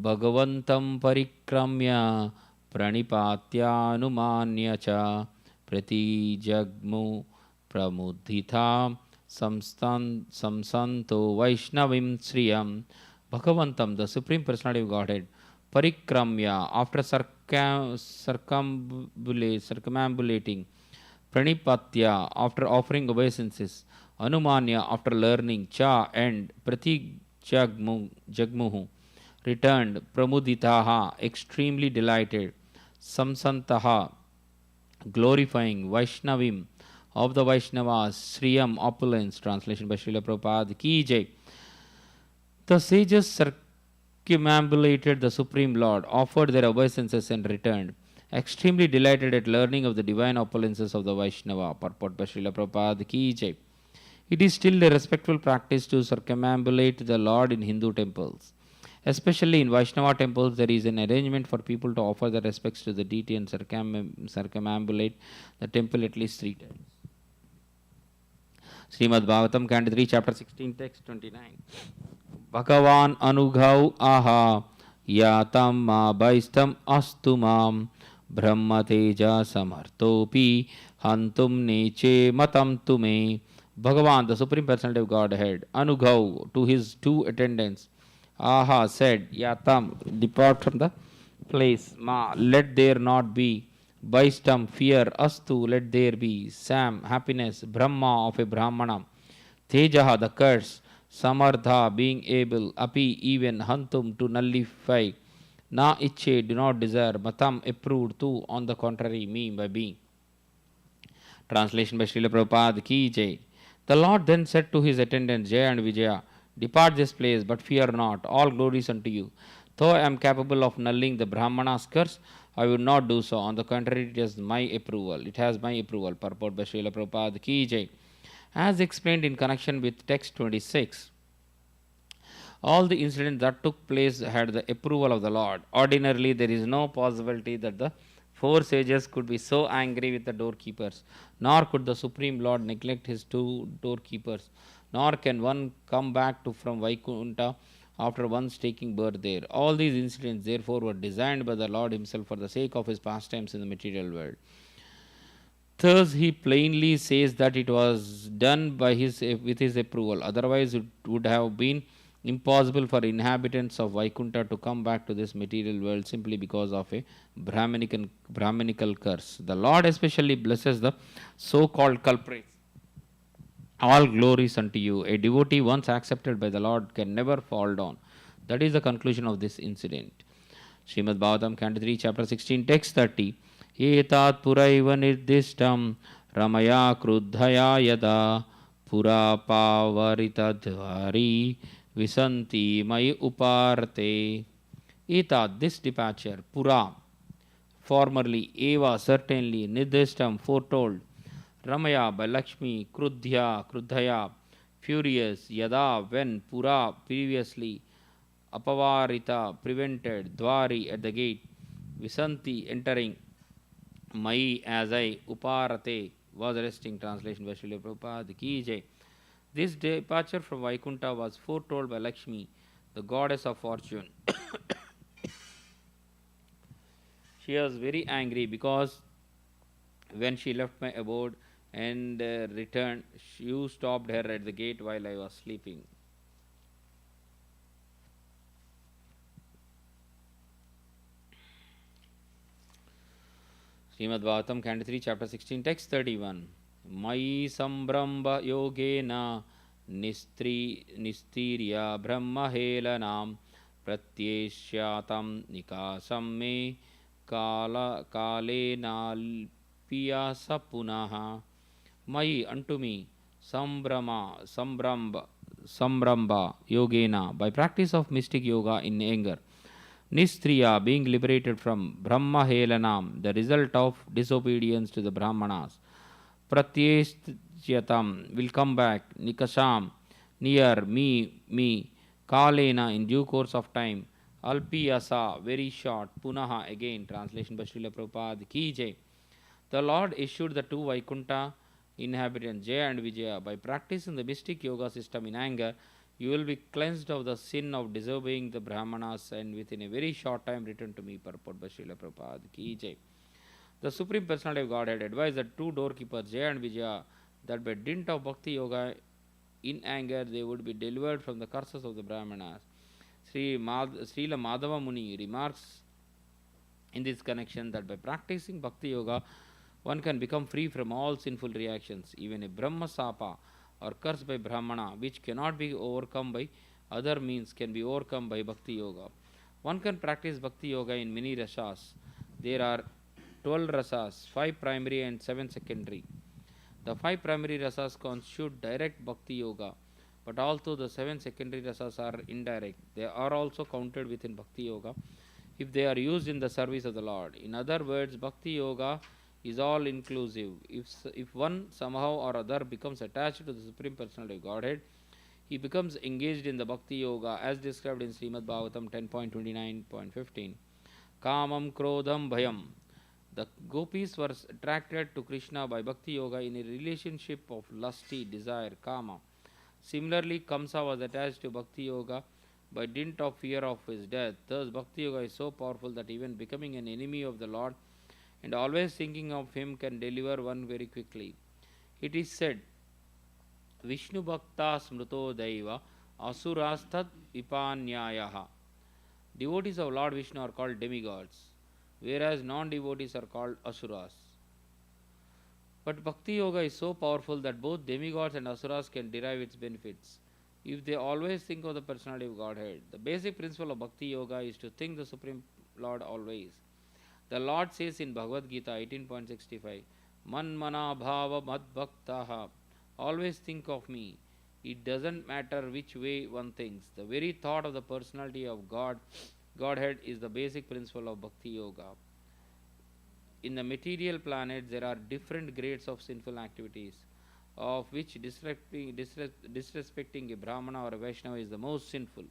Bhagavantam parikramya pranipatyanumanya cha pratijagmu pramudhita samsanto vaishnavim sriyam. Bhagavantam, the Supreme Personality of Godhead, parikramya, after circumambulating, pranipatya, after offering obeisances, anumanya, after learning, cha, and pratijagmuhu, returned, pramuditaha, extremely delighted, samsantaha, glorifying, vaishnavim, of the Vaishnavas, Sriyam, opulence. Translation by Srila Prabhupada Ki Jai. The sages circumambulated the Supreme Lord, offered their obeisances and returned, extremely delighted at learning of the divine opulences of the Vaishnava. Purport by Srila Prabhupada Ki Jai. It is still a respectful practice to circumambulate the Lord in Hindu temples. Especially in Vaishnava temples, there is an arrangement for people to offer their respects to the deity and circumambulate the temple at least 3 times. Srimad Bhagavatam, Canto 3, Chapter 16, Text 29. Bhagavan anughau aha yatam ma baistam astu mam brahma teja samartopi hantum neche matam tume. Bhagavan, the Supreme Personality of Godhead, anughau, to his 2 attendants, aha, said, yatam, depart from the place, ma, let there not be, baistam, fear, astu, let there be, sam, happiness, brahma, of a brahmana, tejaha, the curse, samardha, being able, api, even, hantum, to nullify, na iche, do not desire, matam, approved, to, on the contrary, me, by being. Translation by Srila Prabhupada Ki Jai. The Lord then said to his attendants, Jaya and Vijaya, depart this place, but fear not, all glories unto you. Though I am capable of nulling the Brahmana's curse, I will not do so. On the contrary, it has my approval. It has my approval. Purport by Srila Prabhupada Ki Jai. As explained in connection with text 26, all the incidents that took place had the approval of the Lord. Ordinarily, there is no possibility that the 4 sages could be so angry with the doorkeepers, nor could the Supreme Lord neglect his 2 doorkeepers, nor can one come back from Vaikunta after once taking birth there. All these incidents, therefore, were designed by the Lord himself for the sake of his pastimes in the material world. Thus, he plainly says that it was done by with his approval. Otherwise, it would have been impossible for inhabitants of Vaikunta to come back to this material world simply because of a Brahminical curse. The Lord especially blesses the so-called culprits. All glories unto you. A devotee once accepted by the Lord can never fall down. That is the conclusion of this incident. Srimad Bhagavatam, Canto 3, Chapter 16, Text 30. Etat puraiva nirdishtam ramaya kruddhaya yada pura pavarita dvari visanti mai uparte. Etat, this departure, pura, formerly, eva, certainly, nirdishtam, foretold, Ramaya by Lakshmi, Kruddhaya, furious, Yada, when, Pura, previously, Apavarita, prevented, Dwari, at the gate, Visanti, entering, Mai, as I, Uparate, was resting. Translation by Srila Prabhupada Ki Jai. This departure from Vaikunta was foretold by Lakshmi, the goddess of fortune. She was very angry because when she left my abode and returned, you stopped her at the gate while I was sleeping. Srimad Bhagavatam, Canto 3, Chapter 16, Text 31. Mai sambramba yogena nistirya brahma helanam pratyeshyatam nikasam me kale nalpiyasa punaha. Mai unto me sambramba yogena, by practice of mystic yoga in anger. Nistriya, being liberated from Brahma Helanam, the result of disobedience to the Brahmanas. Pratyeshyatam, will come back. Nikasham, near me. Kalena, in due course of time. Alpiyasa, very short. Punaha, again. Translation by Srila Prabhupada. Ki Jai. The Lord issued the two Vaikuntha inhabitants, Jaya and Vijaya. By practicing the mystic yoga system in anger, you will be cleansed of the sin of disobeying the Brahmanas and within a very short time return to me. Purport by Srila Prabhupada. Ki Jai. The Supreme Personality of Godhead advised the two doorkeepers, Jaya and Vijaya, that by dint of Bhakti Yoga in anger they would be delivered from the curses of the Brahmanas. Srila Madhava Muni remarks in this connection that by practicing Bhakti Yoga, one can become free from all sinful reactions. Even a Brahma Sapa or curse by Brahmana, which cannot be overcome by other means, can be overcome by Bhakti Yoga. One can practice Bhakti Yoga in many rasas. There are 12 rasas, 5 primary and 7 secondary. The 5 primary rasas constitute direct Bhakti Yoga, but although the 7 secondary rasas are indirect, they are also counted within Bhakti Yoga if they are used in the service of the Lord. In other words, Bhakti Yoga is all inclusive. If one somehow or other becomes attached to the Supreme Personality of Godhead, he becomes engaged in the Bhakti Yoga as described in Srimad Bhagavatam 10.29.15. Kamam Krodham Bhayam. The gopis were attracted to Krishna by Bhakti Yoga in a relationship of lusty desire, kama. Similarly, Kamsa was attached to Bhakti Yoga by dint of fear of his death. Thus, Bhakti Yoga is so powerful that even becoming an enemy of the Lord and always thinking of him can deliver one very quickly. It is said, Vishnu Bhakta Smruto Daiva Asurasthat Vipanyayaha. Devotees of Lord Vishnu are called demigods, whereas non-devotees are called asuras. But Bhakti Yoga is so powerful that both demigods and asuras can derive its benefits if they always think of the personality of Godhead. The basic principle of Bhakti Yoga is to think the Supreme Lord always. The Lord says in Bhagavad Gita 18.65, Manmana bhava mad bhaktaha, always think of me. It doesn't matter which way one thinks. The very thought of the personality of Godhead is the basic principle of Bhakti Yoga. In the material planet, there are different grades of sinful activities, of which disrespecting a Brahmana or a Vaishnava is the most sinful.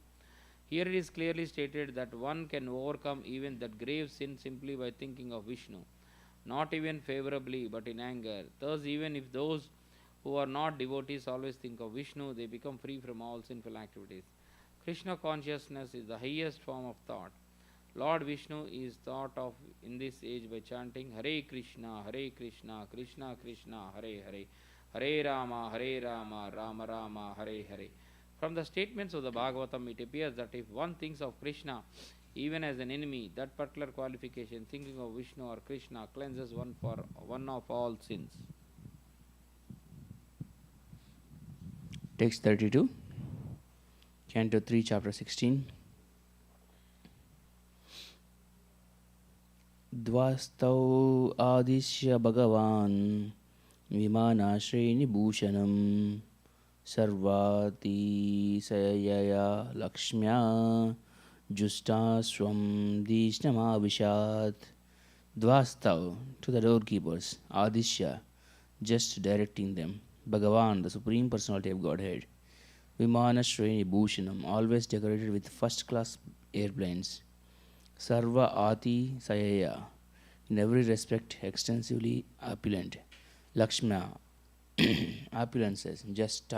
Here it is clearly stated that one can overcome even that grave sin simply by thinking of Vishnu, not even favorably but in anger. Thus, even if those who are not devotees always think of Vishnu, they become free from all sinful activities. Krishna consciousness is the highest form of thought. Lord Vishnu is thought of in this age by chanting Hare Krishna, Krishna Krishna, Hare Hare, Hare Rama, Rama Rama, Hare Hare. From the statements of the Bhagavatam, it appears that if one thinks of Krishna even as an enemy, that particular qualification, thinking of Vishnu or Krishna, cleanses one for one of all sins. Text 32, Canto 3, Chapter 16. Dvastau adishya bhagavan vimanashrini bhushanam sarvati sayaya lakshmya justaswam dishnamavishat. Dvastau, to the doorkeepers, adishya, just directing them, Bhagavan, the Supreme Personality of Godhead, Vimanashreni Bhushanam, always decorated with first-class airplanes, Sarva Ati Sayaya, in every respect extensively opulent, Lakshma, opulences, just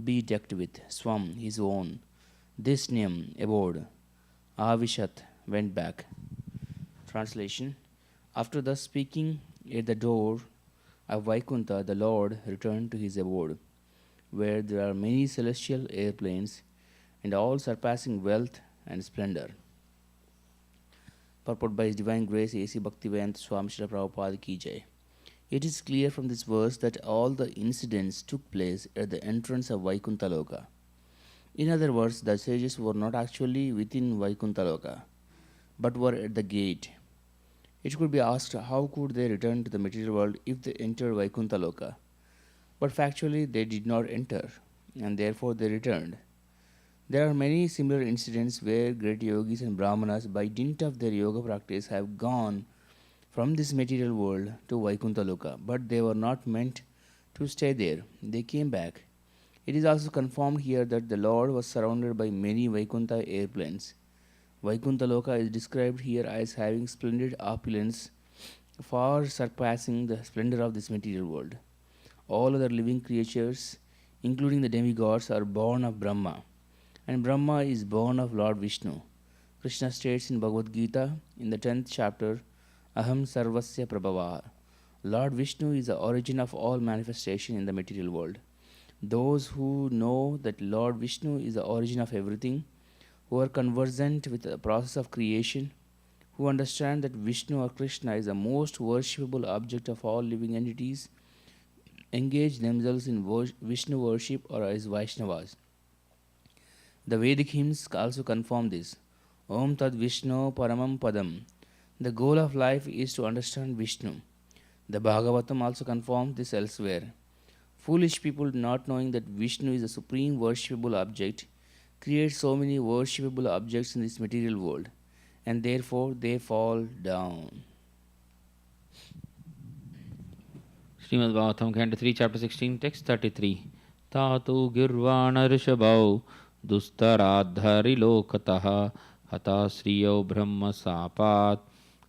be decked with, Swam, his own, This name, abode, Avishat, went back. Translation: After thus speaking at the door of Vaikuntha, the Lord returned to his abode, where there are many celestial airplanes and all surpassing wealth and splendor. Purport by His Divine Grace A.C. Bhaktivedanta Swami Srila Prabhupada Ki Jai. It is clear from this verse that all the incidents took place at the entrance of Vaikuntha Loka. In other words, the sages were not actually within Vaikuntha Loka, but were at the gate. It could be asked, how could they return to the material world if they entered Vaikuntha Loka? But factually, they did not enter, and therefore they returned. There are many similar incidents where great yogis and brahmanas, by dint of their yoga practice, have gone from this material world to Vaikuntha Loka, but they were not meant to stay there. They came back. It is also confirmed here that the Lord was surrounded by many Vaikuntha airplanes. Vaikuntha Loka is described here as having splendid opulence, far surpassing the splendor of this material world. All other living creatures, including the demigods, are born of Brahma, and Brahma is born of Lord Vishnu. Krishna states in Bhagavad Gita in the 10th chapter, Aham Sarvasya Prabhava. Lord Vishnu is the origin of all manifestation in the material world. Those who know that Lord Vishnu is the origin of everything, who are conversant with the process of creation, who understand that Vishnu or Krishna is the most worshipable object of all living entities, engage themselves in Vishnu worship or as Vaishnavas. The Vedic hymns also confirm this. Om Tad Vishnu Paramam Padam. The goal of life is to understand Vishnu. The Bhagavatam also confirms this elsewhere. Foolish people, not knowing that Vishnu is a supreme worshipable object, create so many worshipable objects in this material world, and therefore they fall down. Srimad Bhagavatam, Canto 3, Chapter 16, Text 33. Tatu girvana rishabhau dustaradhari lokataha hata sriyo brahma sapat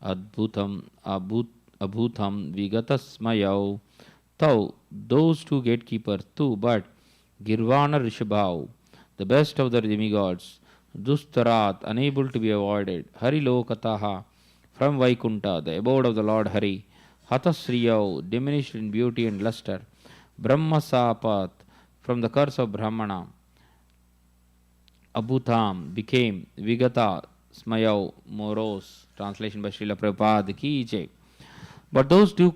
adbhutam abhutam vigatasmayau. Tau, those two gatekeepers, too, but Girvana Rishabhav, the best of the demigods, Dustarat, unable to be avoided, Harilokataha, from Vaikunta, the abode of the Lord Hari, Hatasriyav, diminished in beauty and luster, Brahma Sapat, from the curse of Brahmana, Abhutam, became Vigata Smayav, morose. Translation by Srila Prabhupada Ki Jai. But those two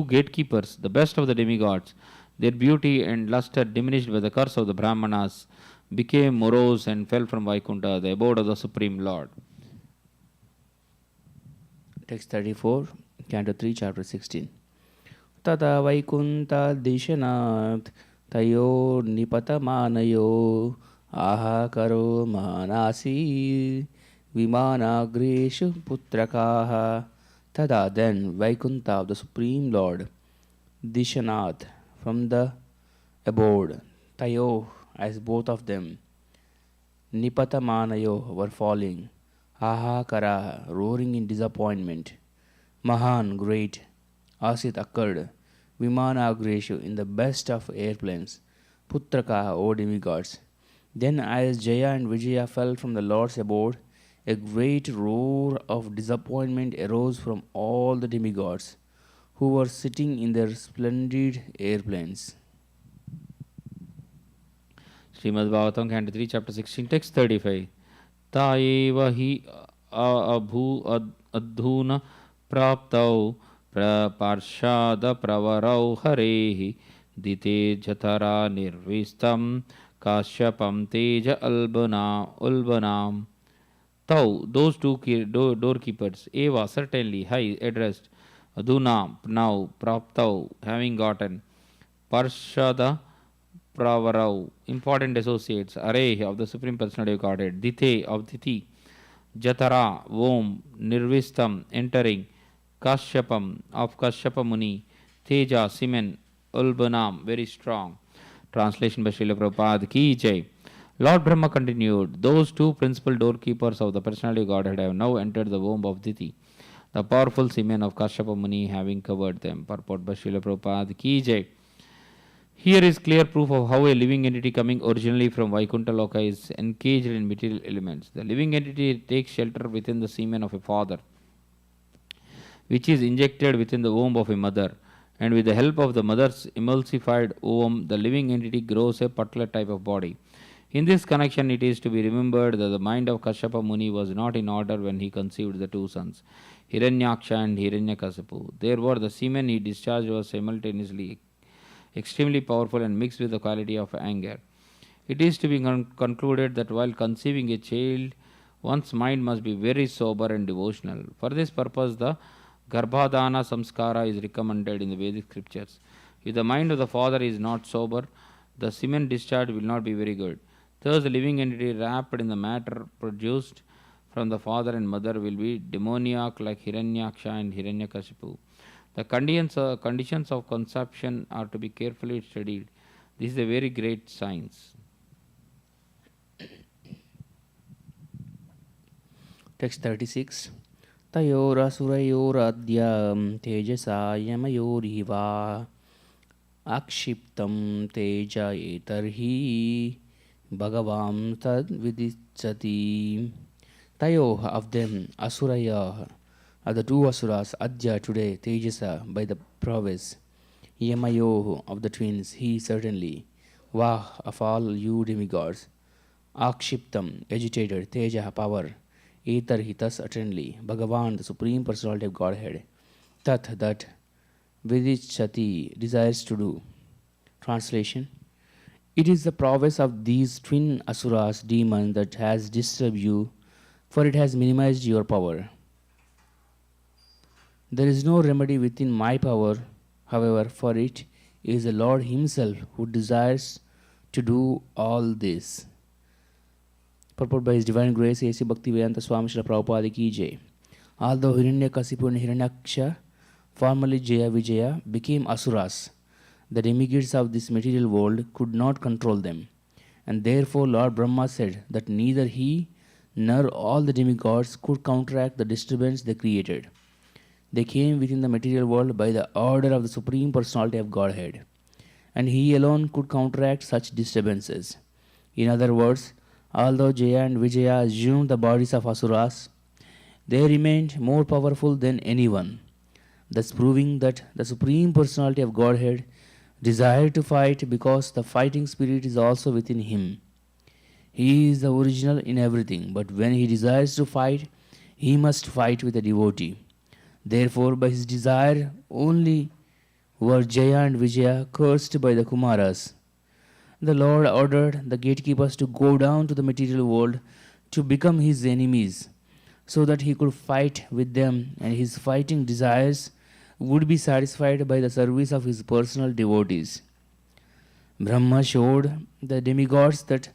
gatekeepers, the best of the demigods, their beauty and luster diminished by the curse of the Brahmanas, became morose and fell from Vaikunta, the abode of the Supreme Lord. Text 34, Canto 3, Chapter 16. Tata Vaikunta Dishanat Tayo Nipatamanayo Aha Karo Manasi Vimanagreshu Putrakaha. Tada, then Vaikunta of the Supreme Lord, Dishanath, from the abode, Tayo, as both of them, Nipatamanayo, were falling, Ahakara, roaring in disappointment, Mahan, great, Asit occurred, Vimana Agreshu, in the best of airplanes, Putraka, O demigods. Then as Jaya and Vijaya fell from the Lord's abode, a great roar of disappointment arose from all the demigods who were sitting in their splendid airplanes. Srimad Bhagavatam, Canto 3, Chapter 16, Text 35. Taeva hi abhu adhuna praptau praparshada pravarau harehi dite jatara nirvistam kashyapam teja ulbanam. Tau, those two doorkeepers, Eva, certainly, Hai, addressed, Aduna, now, Praptau, having gotten, Parshada, Pravarau, important associates, Are, of the Supreme Personality of Godhead, Dithe, of Diti, Jatara, Om, Nirvistam, entering, Kashyapam, of Kashyapa Muni, Teja, Simen, Ulbanam, very strong. Translation by Srila Prabhupada Ki Jai. Lord Brahma continued, those two principal doorkeepers of the personality of Godhead have now entered the womb of Diti, the powerful semen of Kashyapa Muni having covered them. Purport by Srila Prabhupada Ki Jai. Here is clear proof of how a living entity coming originally from Vaikuntha Loka is engaged in material elements. The living entity takes shelter within the semen of a father, which is injected within the womb of a mother, and with the help of the mother's emulsified ovum, the living entity grows a patla type of body. In this connection, it is to be remembered that the mind of Kashyapa Muni was not in order when he conceived the two sons, Hiranyaksha and Hiranyakasipu. Therefore, the semen he discharged was simultaneously extremely powerful and mixed with the quality of anger. It is to be concluded that while conceiving a child, one's mind must be very sober and devotional. For this purpose, the Garbhadana Samskara is recommended in the Vedic scriptures. If the mind of the father is not sober, the semen discharge will not be very good. Thus, the living entity wrapped in the matter produced from the father and mother will be demoniac like Hiranyaksha and Hiranyakashipu. The conditions of conception are to be carefully studied. This is a very great science. Text 36. Tayorasurayoradyam tejasayamayorhiva akshiptam teja etarhi bhagavam tad vidichati. Tayo of them, Asuraya, are the two Asuras, Adya today, Tejasa by the prowess, Yamayo of the twins, he certainly, Vah of all you demigods, Akshiptam, agitated, Teja power, Ether he thus utterly, Bhagavan the Supreme Personality of Godhead, Tat that, Vidichati desires to do. Translation. It is the prowess of these twin Asuras, demons, that has disturbed you, for it has minimized your power. There is no remedy within my power, however, for it is the Lord Himself who desires to do all this. Purport by His Divine Grace, A.C. Bhaktivedanta Swami Srila Prabhupada Ki Jai. Although Hiranyakasipu and Hiranyaksha, formerly Jaya Vijaya, became Asuras, the demigods of this material world could not control them. And therefore Lord Brahma said that neither he nor all the demigods could counteract the disturbance they created. They came within the material world by the order of the Supreme Personality of Godhead, and He alone could counteract such disturbances. In other words, although Jaya and Vijaya assumed the bodies of Asuras, they remained more powerful than anyone, thus proving that the Supreme Personality of Godhead desired to fight because the fighting spirit is also within Him. He is the original in everything, but when He desires to fight, He must fight with a devotee. Therefore, by his desire only were Jaya and Vijaya cursed by the Kumaras. The Lord ordered the gatekeepers to go down to the material world to become his enemies, so that he could fight with them and his fighting desires would be satisfied by the service of his personal devotees. Brahma showed the demigods that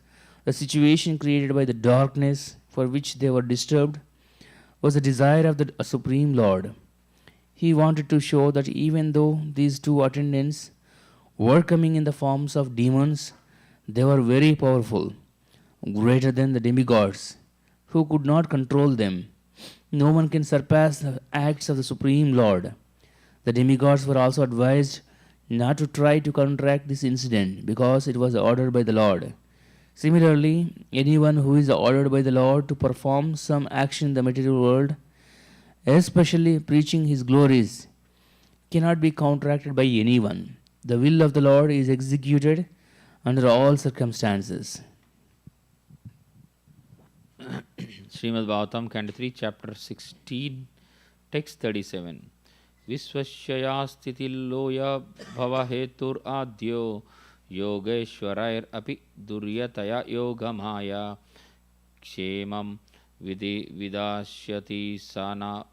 the situation created by the darkness for which they were disturbed was the desire of the Supreme Lord. He wanted to show that even though these two attendants were coming in the forms of demons, they were very powerful, greater than the demigods, who could not control them. No one can surpass the acts of the Supreme Lord. The demigods were also advised not to try to counteract this incident because it was ordered by the Lord. Similarly, anyone who is ordered by the Lord to perform some action in the material world, especially preaching His glories, cannot be counteracted by anyone. The will of the Lord is executed under all circumstances. Srimad Bhagavatam, Canto 3, Chapter 16, Text 37. Vishwashya sthitilloya bhavahetur adyo yogeshwarair api duryataya yogamaya kshemam vidashyati sana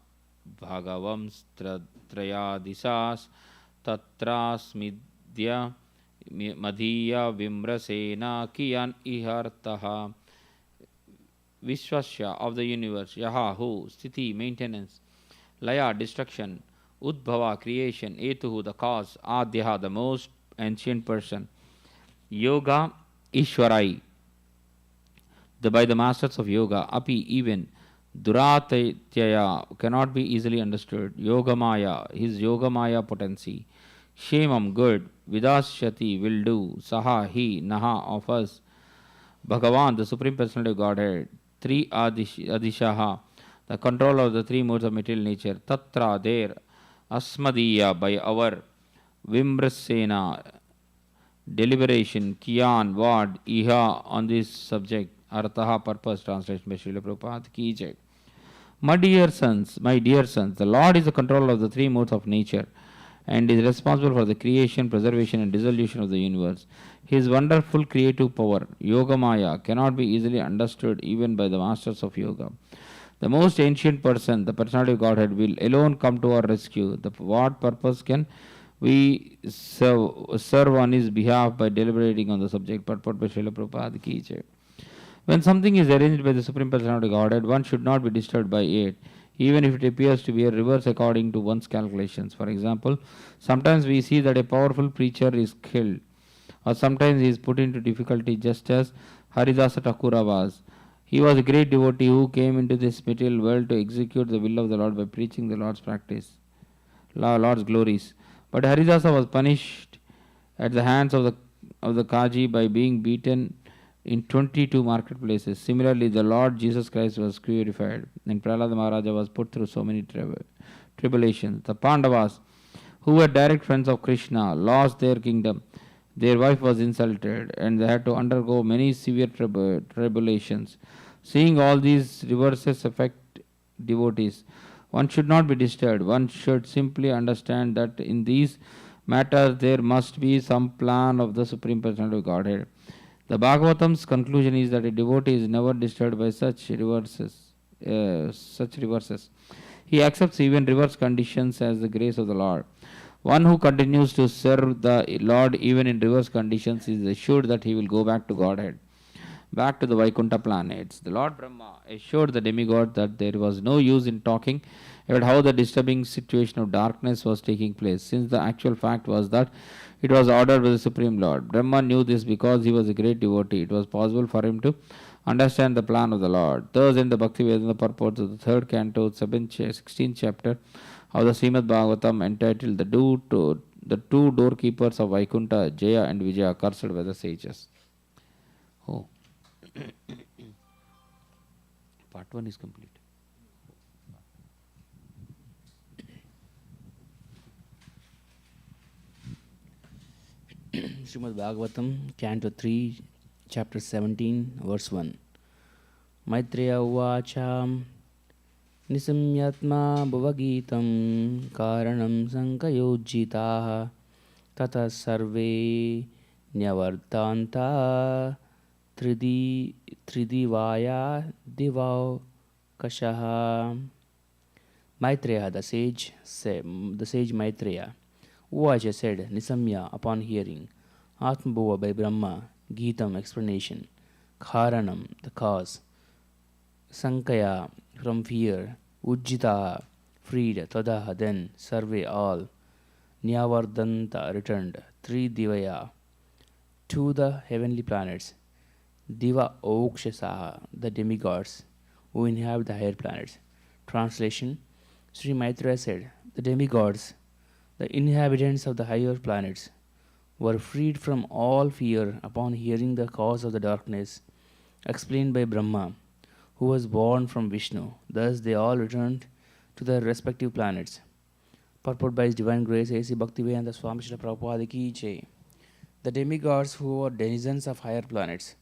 bhagavam trayadisas tatrasmidya madhiya vimrasena kiyan ihartaha. Vishwasya of the universe, Yaha who, Sthiti maintenance, Laya destruction, Udbhava creation, Etuhu the cause, Adhyaha the most ancient person, Yoga Ishwarai, by the masters of yoga, Api even, Duratyaya cannot be easily understood, Yogamaya, his Yogamaya potency, Shemam, good. Vidashati, will do. Saha, he. Naha, of us. Bhagavan, the Supreme Personality of Godhead. Adishaha, the control of the three modes of material nature. Tatra, there. Asmadiya, by our. Vimbrasena, deliberation. Kiyan, what. Iha, on this subject. Arthaha, purpose. Translation by Srila Prabhupada. Ki Jai. My dear sons, the Lord is the controller of the three modes of nature and is responsible for the creation, preservation, and dissolution of the universe. His wonderful creative power, Yoga Maya, cannot be easily understood even by the masters of yoga. The most ancient person, the personality of Godhead, will alone come to our rescue. What purpose can we serve on his behalf by deliberating on the subject? Purport by Srila Prabhupada Ki Jai. When something is arranged by the Supreme Personality of Godhead, one should not be disturbed by it, even if it appears to be a reverse according to one's calculations. For example, sometimes we see that a powerful preacher is killed, or sometimes he is put into difficulty, just as Haridasa Thakura was. He was a great devotee who came into this material world to execute the will of the Lord by preaching the Lord's glories. But Haridasa was punished at the hands of the Kaji by being beaten in 22 marketplaces. Similarly, the Lord Jesus Christ was crucified, and Prahlada Maharaja was put through so many tribulations. The Pandavas, who were direct friends of Krishna, lost their kingdom. Their wife was insulted, and they had to undergo many severe tribulations. Seeing all these reverses affect devotees, one should not be disturbed. One should simply understand that in these matters there must be some plan of the Supreme Personality of Godhead. The Bhagavatam's conclusion is that a devotee is never disturbed by such reverses. He accepts even reverse conditions as the grace of the Lord. One who continues to serve the Lord even in reverse conditions is assured that he will go back to Godhead, back to the Vaikuntha planets. The Lord Brahma assured the demigod that there was no use in talking about how the disturbing situation of darkness was taking place, since the actual fact was that it was ordered by the Supreme Lord. Brahma knew this because he was a great devotee. It was possible for him to understand the plan of the Lord. Thus, in the Bhakti Vedanta purports of the third canto, 16th chapter of the Srimad Bhagavatam, entitled the two doorkeepers of Vaikuntha, Jaya and Vijaya, cursed by the sages. Oh. Part 1 is complete. Srimad Bhagavatam, Canto 3, Chapter 17, Verse 1. Maitreya Uvacham Nisamyatma Bhavagitam Karanam Sankayojitaha Tata Sarve Nyavartanta Tridivaya Divau Kashaha. Maitreya, the sage Maitreya, Uvacha said, Nisamya, upon hearing, Atmabhuva by Brahma, Geetam, explanation, Karanam, the cause, Sankaya, from fear, Ujjita, freed, Tadaha, then, Sarve, all, Nyavardanta, returned, Tridivaya, to the heavenly planets, Diva Okshasaha, the demigods, who inhabit the higher planets. Translation, Sri Maitreya said, the demigods, the inhabitants of the higher planets, were freed from all fear upon hearing the cause of the darkness explained by Brahma, who was born from Vishnu. Thus they all returned to their respective planets. Purport by His Divine Grace, A.C. Bhaktivedanta Swami Srila Prabhupada Ki Jai. The demigods, who are denizens of higher planets,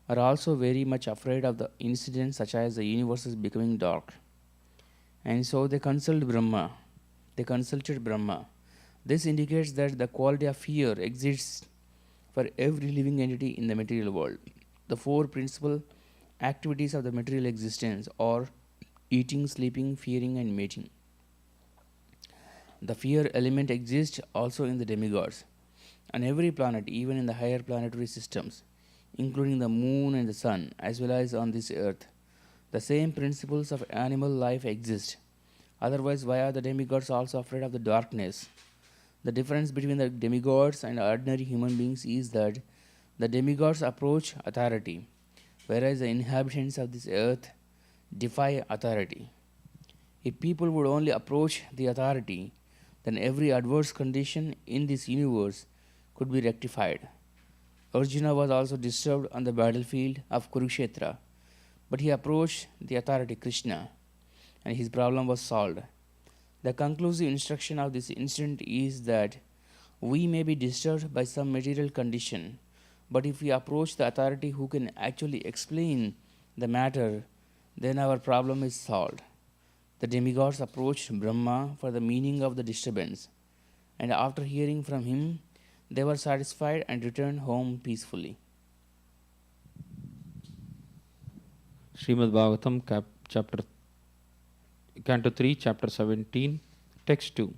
are also very much afraid of the incidents such as the universe is becoming dark. And so they consulted Brahma. This indicates that the quality of fear exists for every living entity in the material world. The four principal activities of the material existence are eating, sleeping, fearing, and mating. The fear element exists also in the demigods. On every planet, even in the higher planetary systems, including the moon and the sun, as well as on this earth, the same principles of animal life exist. Otherwise, why are the demigods also afraid of the darkness? The difference between the demigods and ordinary human beings is that the demigods approach authority, whereas the inhabitants of this earth defy authority. If people would only approach the authority, then every adverse condition in this universe could be rectified. Arjuna was also disturbed on the battlefield of Kurukshetra, but he approached the authority Krishna and his problem was solved. The conclusive instruction of this incident is that we may be disturbed by some material condition, but if we approach the authority who can actually explain the matter, then our problem is solved. The demigods approached Brahma for the meaning of the disturbance, and after hearing from him, they were satisfied and returned home peacefully. Srimad Bhagavatam, chapter Canto 3, chapter 17, text 2.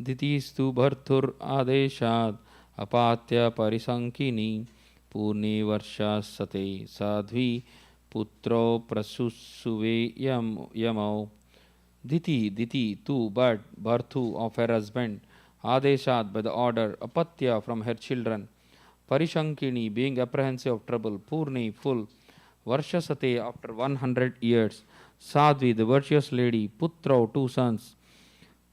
Ditistu bharthur adeshad apatya parisankini purni varsha sate sadhvi putro prasusuve yamau. Diti, two, but Bhartu of her husband, Adeshat by the order, Apatya from her children, Parishankini being apprehensive of trouble, Purni full, Varshasate after 100 years, Sadhvi the virtuous lady, Putro two sons,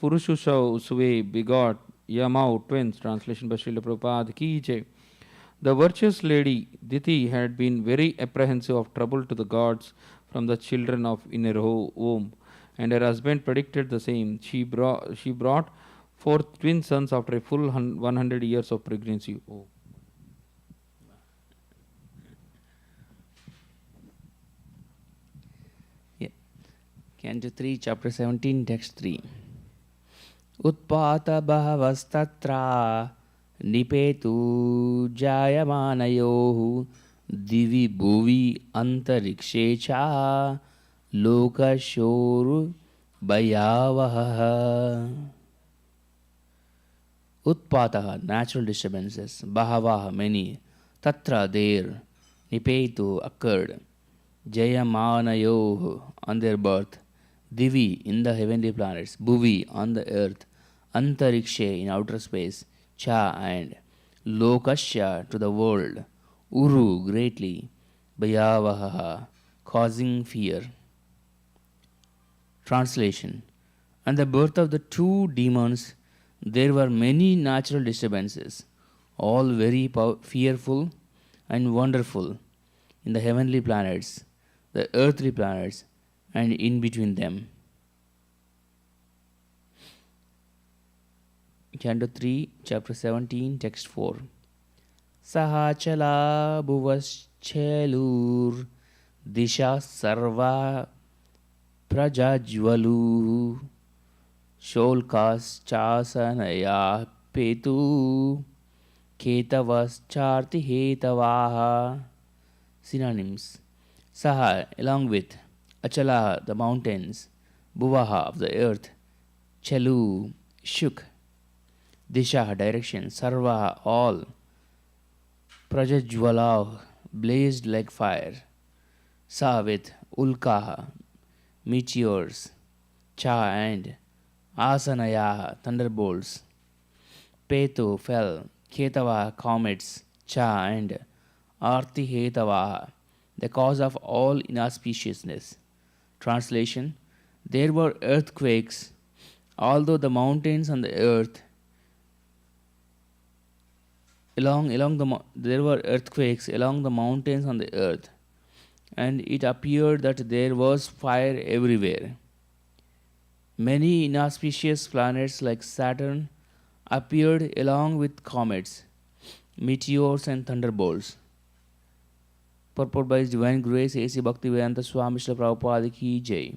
Purushusha Suve begot Yamau twins, translation by Srila Prabhupada Ki Jai. The virtuous lady Diti had been very apprehensive of trouble to the gods from the children of inner womb, and her husband predicted the same. She brought forth twin sons after a full 100 years of pregnancy. Oh. Yeah. Canto 3, chapter 17, text 3. Utpata bhavastatra nipetu jayamanayohu divi bhuvi antarikshecha lokashoru bhayavaha. Utpataha, natural disturbances, bahavaha, many, tatra, there, nipetu, occurred, jayamanayoh, on their birth, divi, in the heavenly planets, bhuvi, on the earth, antarikshe, in outer space, cha, and lokasya, to the world, uru, greatly, bhayavaha, causing fear. Translation. On the birth of the two demons, there were many natural disturbances, all very fearful and wonderful, in the heavenly planets, the earthly planets, and in between them. Canto 3, chapter 17, text 4. Sahachala bhuvaschelur disha sarva prajajvalu sholkas chasanaya petu ketavascharti hetavaha. Synonyms. Saha, along with, Achalaha, the mountains, Bhuvaha, of the earth, Chalu, shook, Disha, direction, Sarvaha, all, Prajajvala, blazed like fire, Sa, with, Ulkaha, meteors, Cha, and Asanayaha, thunderbolts, Petu, fell, Ketava, comets, Cha, and Aarti Hetavaha, the cause of all inauspiciousness. Translation. There were earthquakes, although the mountains on the earth there were earthquakes along the mountains on the earth, and it appeared that there was fire everywhere. Many inauspicious planets like Saturn appeared along with comets, meteors, and thunderbolts. Purport by His Divine Grace, A.C. Bhaktivedanta Swami Srila Prabhupada Ki Jai.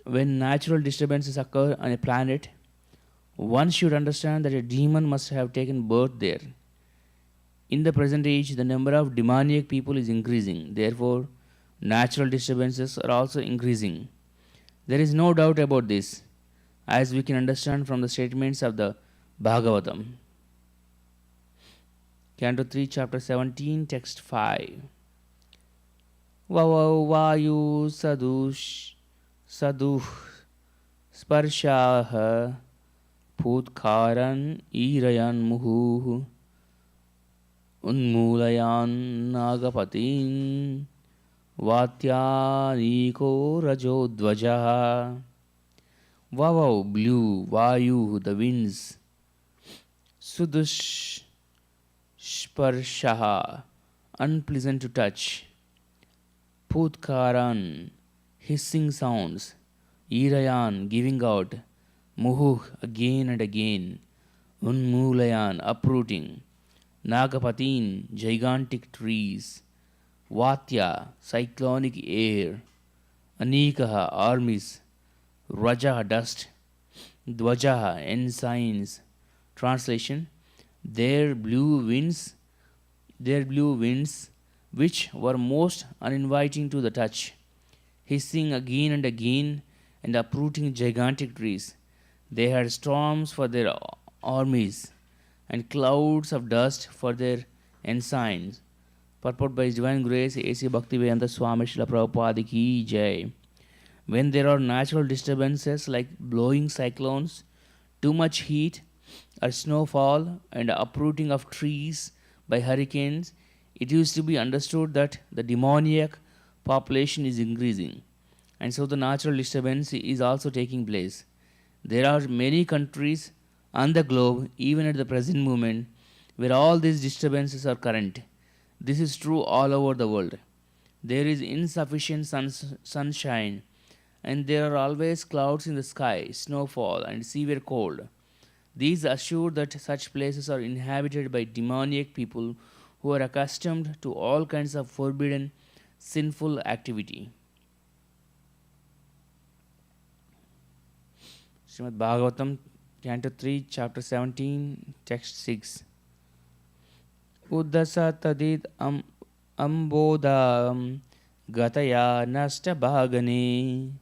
When natural disturbances occur on a planet, one should understand that a demon must have taken birth there. In the present age, the number of demoniac people is increasing. Therefore, natural disturbances are also increasing. There is no doubt about this, as we can understand from the statements of the Bhagavatam. Canto 3, chapter 17, text 5. Vayu saduh sparshah putkaran irayan muhu unmulayan nagapatin vatyaniko rajodvaja. Vavau blew, Vayu the winds, Sudushparshaha unpleasant to touch, Putkaran hissing sounds, Irayan giving out, Muhuh again and again, Unmulayan uprooting, Nagapatin gigantic trees, Vatya cyclonic air, Anikaha armies, Raja dust, Dwajaha ensigns. Translation: their blew winds, which were most uninviting to the touch, hissing again and uprooting gigantic trees. They had storms for their armies and clouds of dust for their ensigns. Purport by His Divine Grace A.C. Bhaktivedanta Swami Srila Prabhupada Ki Jai. When there are natural disturbances like blowing cyclones, too much heat, or snowfall, and uprooting of trees by hurricanes, it used to be understood that the demoniac population is increasing, and so the natural disturbance is also taking place. There are many countries on the globe, even at the present moment, where all these disturbances are current. This is true all over the world. There is insufficient sunshine, and there are always clouds in the sky, snowfall, and severe cold. These assure that such places are inhabited by demoniac people who are accustomed to all kinds of forbidden, sinful activity. Srimad Bhagavatam, Canto 3, Chapter 17, Text 6. Uddasa tadid ambodam gataya nasta bhagane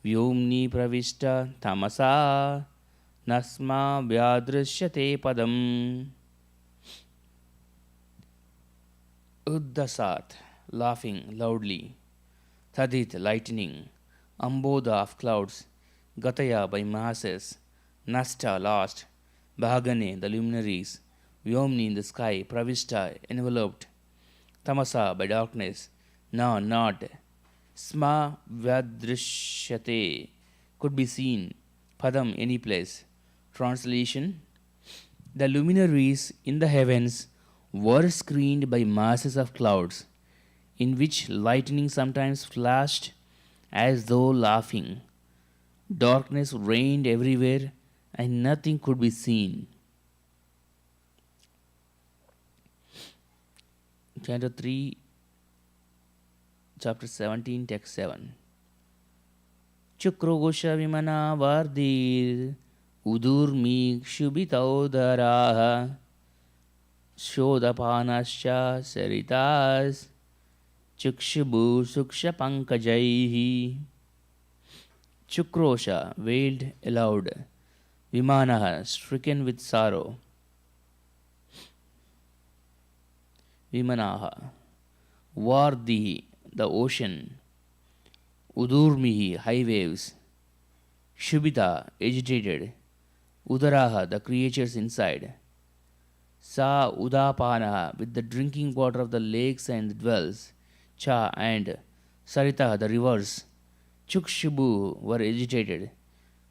vyomni pravishta tamasa Nasma vyadrishyate padam. Uddasat, laughing loudly. Tadit, lightning. Amboda, of clouds. Gataya, by masses. Nasta, lost. Bhagane, the luminaries. Vyomni, in the sky. Pravishta, enveloped. Tamasa, by darkness. No, not. Sma vyadrishyate, could be seen. Padam, any place. Translation: the luminaries in the heavens were screened by masses of clouds, in which lightning sometimes flashed as though laughing. Darkness reigned everywhere, and nothing could be seen. Canto 3, Chapter 17, Text 7. Chukrogosha vimana vardir Udurmi Shubitaudaraha Shodapanascha Saritas Chukshubu Suksha Pankajaihi. Chukrosha wailed aloud, Vimanaha stricken with sorrow. Vimanaha Vardihi, the ocean. Udurmihi, high waves. Shubita, agitated. Udaraha, the creatures inside. Sa Udapanaha, with the drinking water of the lakes and wells. Cha and Sarita, the rivers. Chukshubu were agitated.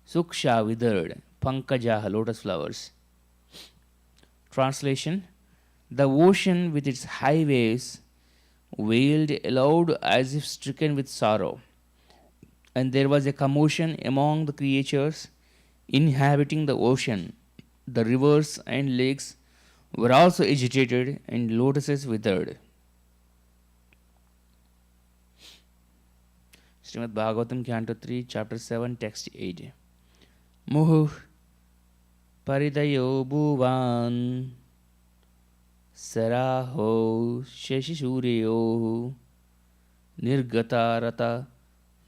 Suksha, withered. Pankajaha, lotus flowers. Translation: the ocean with its high waves wailed aloud as if stricken with sorrow, and there was a commotion among the creatures inhabiting the ocean. The rivers and lakes were also agitated, and lotuses withered. Srimad Bhagavatam, Canto 3, Chapter 7, Text 8. Muhu Paridayo Bhuvan Saraho Sheshishuryo Nirgata Rata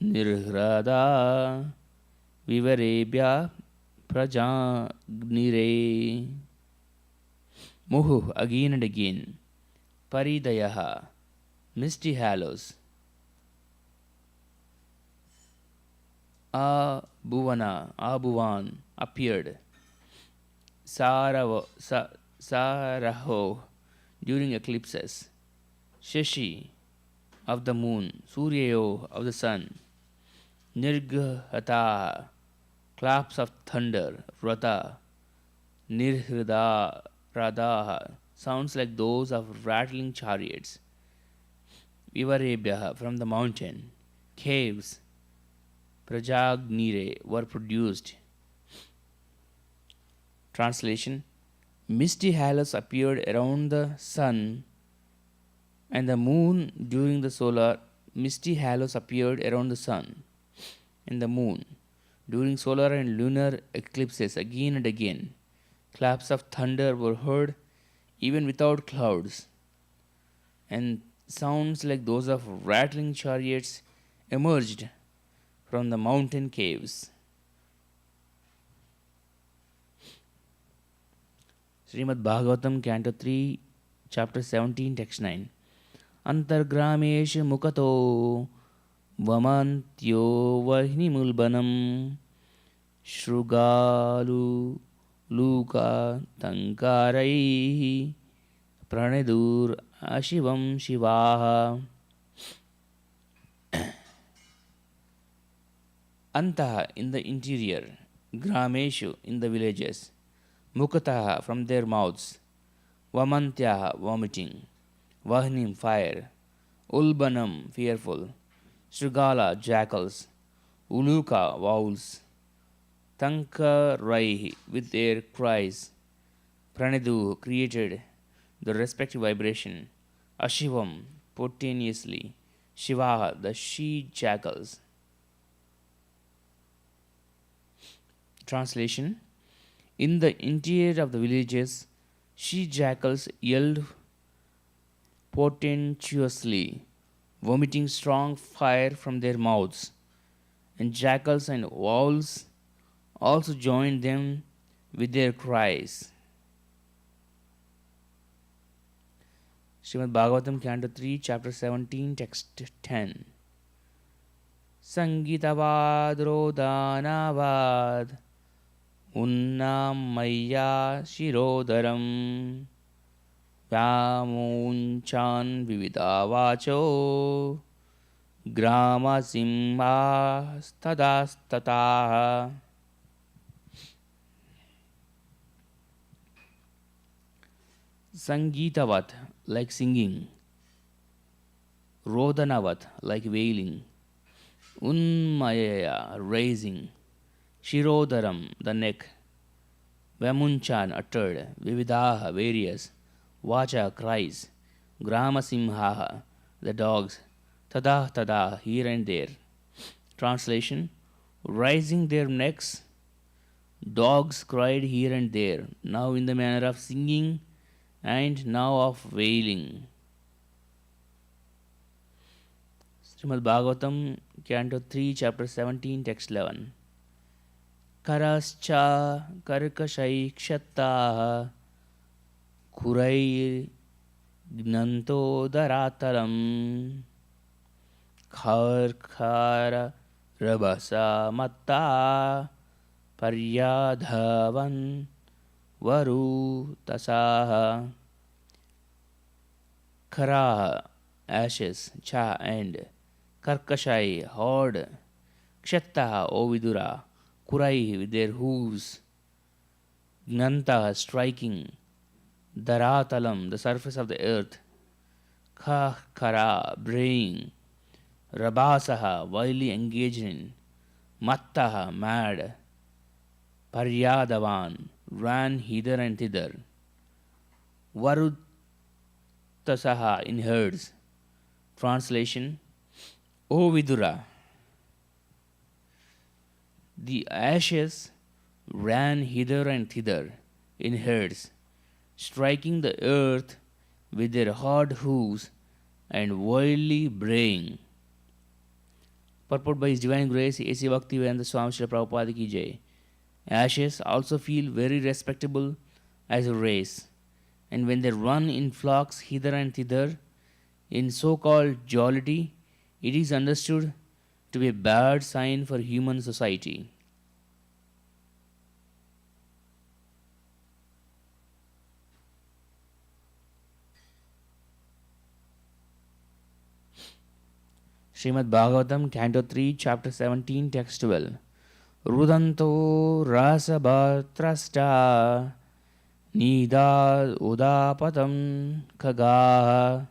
Nirhrada Vivarebhya Prajagnire. Muhu, again and again. Paridayaha, misty halos. Abhuvan, appeared. Saraho, during eclipses. Shashi, of the moon. Suryayo, of the sun. Nirghata, claps of thunder, rata, nirhrida, radaha, sounds like those of rattling chariots. Vivarebhyaha, from the mountain, caves, prajagnire, were produced. Translation: misty halos appeared around the sun and the moon during the solar misty halos appeared around the sun and the moon during solar and lunar eclipses again and again. Claps of thunder were heard even without clouds, and sounds like those of rattling chariots emerged from the mountain caves. Srimad Bhagavatam, Canto 3, Chapter 17, Text 9. Antargramesh mukato vamantyo vahimulbanam shrugalu luka tankarai pranedur ashivam shivaha. Antaha, in the interior, Grameshu, in the villages, Mukataha, from their mouths, Vamantyaha, vomiting, Vahnim, fire, Ulbanam, fearful, Shrigala, jackals, Uluka, owls, Tankaraihi, with their cries, Pranedu, created the respective vibration, Ashivam, spontaneously, Shivaha, the she jackals. Translation: in the interior of the villages, she jackals yelled portentously, vomiting strong fire from their mouths, and jackals and owls also joined them with their cries. Srimad Bhagavatam, Canto 3, Chapter 17, Text 10. Sangitavad Rodanavad Unnamaya Shirodaram Vyamunchan Vividavacho Grama Simhastadastataha. Sangitavat, like singing. Rodanavat, like wailing. Unmayaya, raising. Shirodaram, the neck. Vamunchan, uttered. Vividaha, various. Vacha, cries. Gramasimhaha, the dogs. Tada, tada, here and there. Translation: raising their necks, dogs cried here and there, now in the manner of singing and now of wailing. Srimad Bhagavatam, Canto 3, Chapter 17, Text 11. Karascha karkashai kshattaha kurai gnanto darataram kharkhara rabasa matta paryadhavan varu tasaha. Khara, ashes, cha, and karkashai, horde, kshattaha, O Vidura, kurai, with their hooves, gnanta, striking, daratalam, the surface of the earth, khara, braying, rabasaha, wildly engaged in, mattaha, mad, paryadavan, ran hither and thither, varutasaha, in herds. Translation: O Vidura, the ashes ran hither and thither in herds, striking the earth with their hard hooves and wildly braying. Purport by His Divine Grace A.C. Bhaktivedanta Swami Srila Prabhupada Ki Jai. Ashes also feel very respectable as a race, and when they run in flocks hither and thither in so-called jollity, it is understood to be a bad sign for human society. Srimad Bhagavatam, Canto 3, Chapter 17, Text 12. Rudanto rasabhatrasta nida udapatam kagaha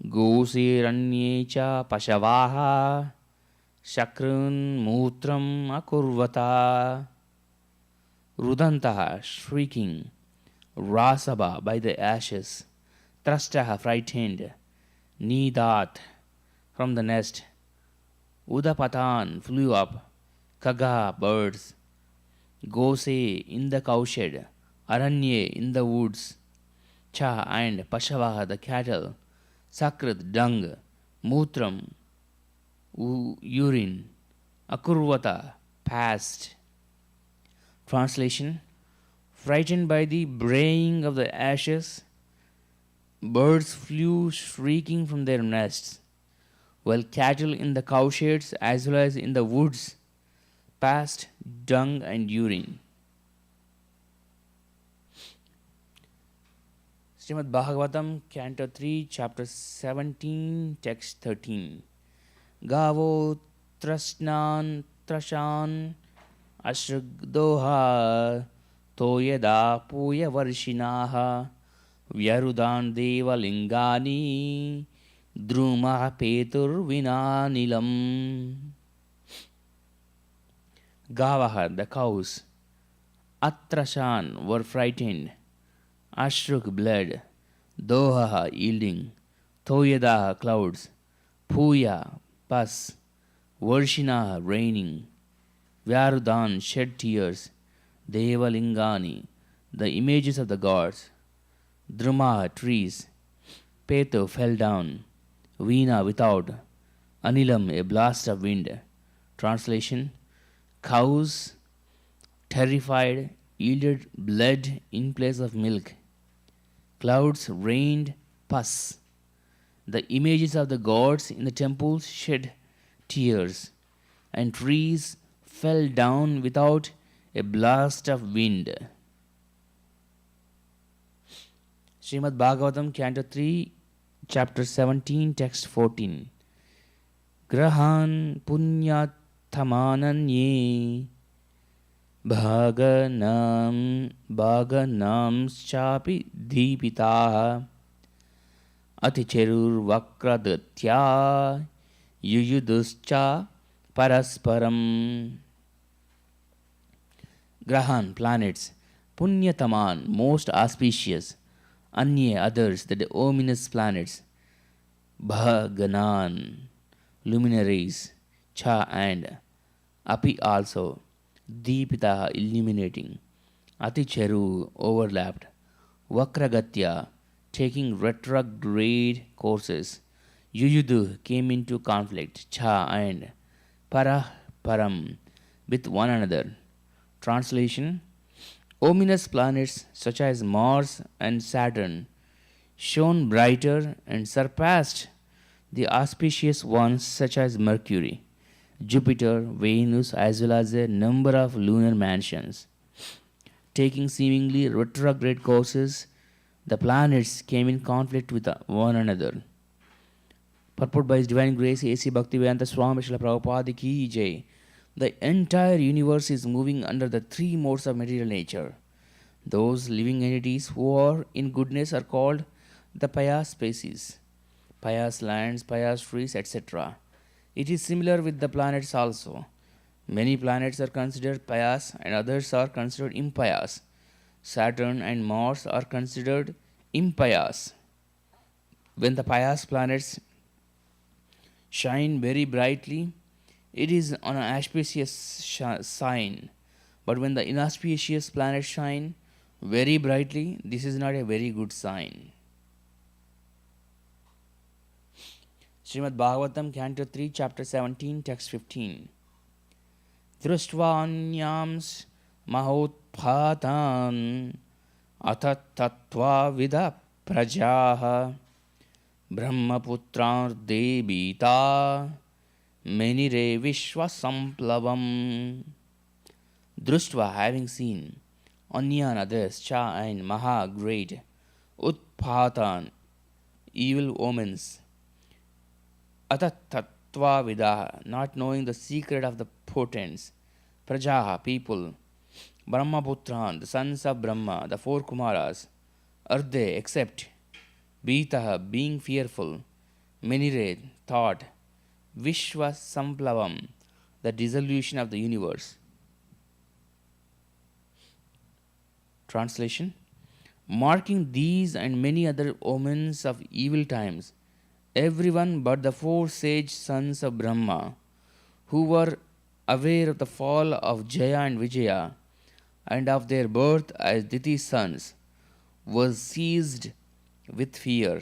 gosiranye cha pashavaha shakrun mutram akurvata. Rudantaha, shrieking, rasaba, by the ashes, trastaha, frightened, nidat, from the nest, udapatan, flew up, kaga, birds, gose, in the cowshed, aranye, in the woods, cha, and pashavaha, the cattle, sakrit, dung, mutram, urine, akurvata, passed. Translation: frightened by the braying of the ashes, birds flew shrieking from their nests, while cattle in the cowsheds as well as in the woods passed dung and urine. Srimad Bhagavatam, Canto 3, Chapter 17, Text 13. Gavo trasnan trashan Ashrugdoha Toyada Puya Varshinaha Vyarudan Deva Lingani Druma Petur Vinanilam. Gavaha, the cows, Atrashan, were frightened, Ashruk, blood, Dohaha, yielding, Toyadaha, clouds, Puya, pus, Varshinaha, raining, Vyarudan, shed tears, Devalingani, the images of the gods, Druma, trees, Peto, fell down, Veena, without, Anilam, a blast of wind. Translation: cows, terrified, yielded blood in place of milk. Clouds rained pus. The images of the gods in the temples shed tears, and trees fell down without a blast of wind. Srimad Bhagavatam, Canto 3, Chapter 17, Text 14. Grahan punyathamananye bhaganam chapi deepitaha aticherur vakradatya yuyuduscha parasparam. Grahan, planets, Punyataman, most auspicious, Anye, others, the ominous planets, Bhaganan, luminaries, Cha, and Api also, Deepita, illuminating, Aticheru, overlapped, Vakragatya, taking retrograde courses, Yuyudu, came into conflict, Cha, and Param, with one another. Translation: ominous planets such as Mars and Saturn shone brighter and surpassed the auspicious ones such as Mercury, Jupiter, Venus, as well as a number of lunar mansions. Taking seemingly retrograde courses, the planets came in conflict with one another. Purport by His Divine Grace A.C. Bhaktivedanta Swami Srila Prabhupada Ki Jai. The entire universe is moving under the three modes of material nature. Those living entities who are in goodness are called the pious species, pious lands, pious trees, etc. It is similar with the planets also. Many planets are considered pious and others are considered impious. Saturn and Mars are considered impious. When the pious planets shine very brightly, it is on an auspicious sign. But when the inauspicious planets shine very brightly, this is not a very good sign. Srimad Bhagavatam, Canto 3, Chapter 17, Text 15. Drustvanyams mahotphatan atat tattva vida prajaha brahmaputrar debita menire vishwasamplavam. Drustva, having seen, Anyan, others, Cha, and Maha, great, Utphatan, evil omens, Atat tattva vidaha, not knowing the secret of the portents, Prajaha, people, Brahmaputran, the sons of Brahma, the four Kumaras, Arde, except, Bhitaha, being fearful, Menire, thought, Vishwa Samplavam, the dissolution of the universe. Translation: marking these and many other omens of evil times, everyone but the four sage sons of Brahma, who were aware of the fall of Jaya and Vijaya and of their birth as Diti's sons, was seized with fear.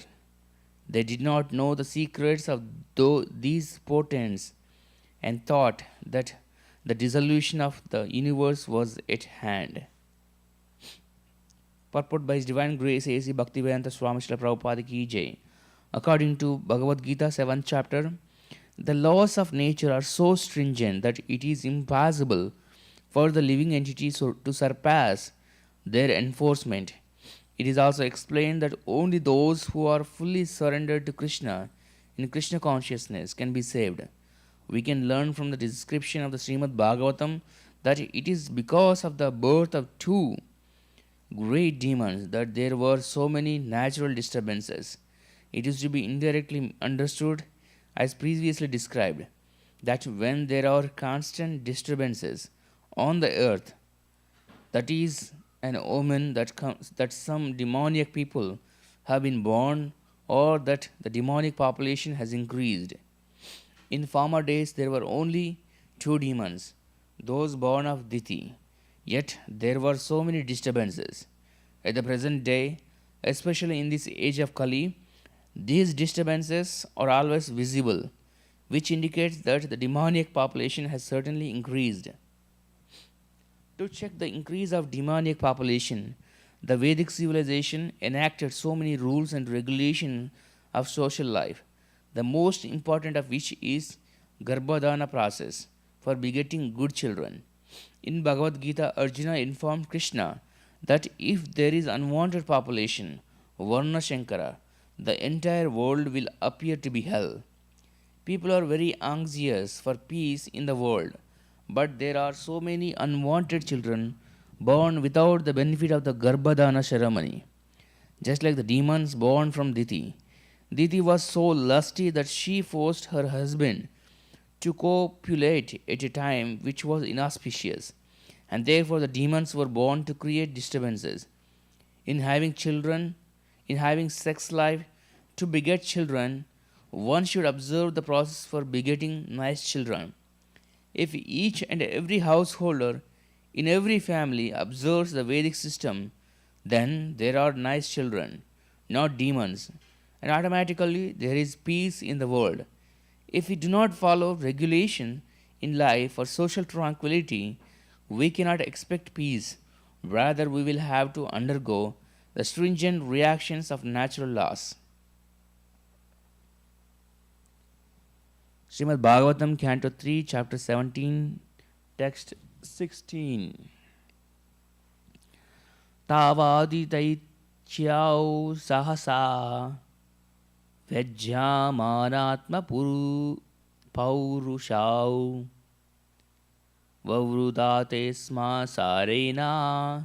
They did not know the secrets of these portents and thought that the dissolution of the universe was at hand. Purport by His Divine Grace A.C. Bhaktivedanta Swami Srila Prabhupada Ki Jai. According to Bhagavad Gita 7th chapter, the laws of nature are so stringent that it is impossible for the living entities to surpass their enforcement. It is also explained that only those who are fully surrendered to Krishna in Krishna consciousness can be saved. We can learn from the description of the Srimad Bhagavatam that it is because of the birth of two great demons that there were so many natural disturbances. It is to be indirectly understood, as previously described, that when there are constant disturbances on the earth, that is an omen that some demoniac people have been born or that the demonic population has increased. In former days, there were only two demons, those born of Diti. Yet there were so many disturbances. At the present day, especially in this age of Kali, these disturbances are always visible, which indicates that the demoniac population has certainly increased. To check the increase of demoniac population, the Vedic civilization enacted so many rules and regulations of social life, the most important of which is Garbhadana process for begetting good children. In Bhagavad Gita, Arjuna informed Krishna that if there is unwanted population, Varna Shankara, the entire world will appear to be hell. People are very anxious for peace in the world, but there are so many unwanted children born without the benefit of the Garbhadana ceremony. Just like the demons born from Diti, Diti was so lusty that she forced her husband to copulate at a time which was inauspicious, and therefore the demons were born to create disturbances. In having children, in having sex life, to beget children, one should observe the process for begetting nice children. If each and every householder in every family observes the Vedic system, then there are nice children, not demons, and automatically there is peace in the world. If we do not follow regulation in life for social tranquility, we cannot expect peace. Rather, we will have to undergo the stringent reactions of natural laws. Srimad Bhagavatam, Canto 3, Chapter 17, Text 16. Tavadi Taityau Sahasa Vajjamanatma Paurushau Vavrudate Sma Sarena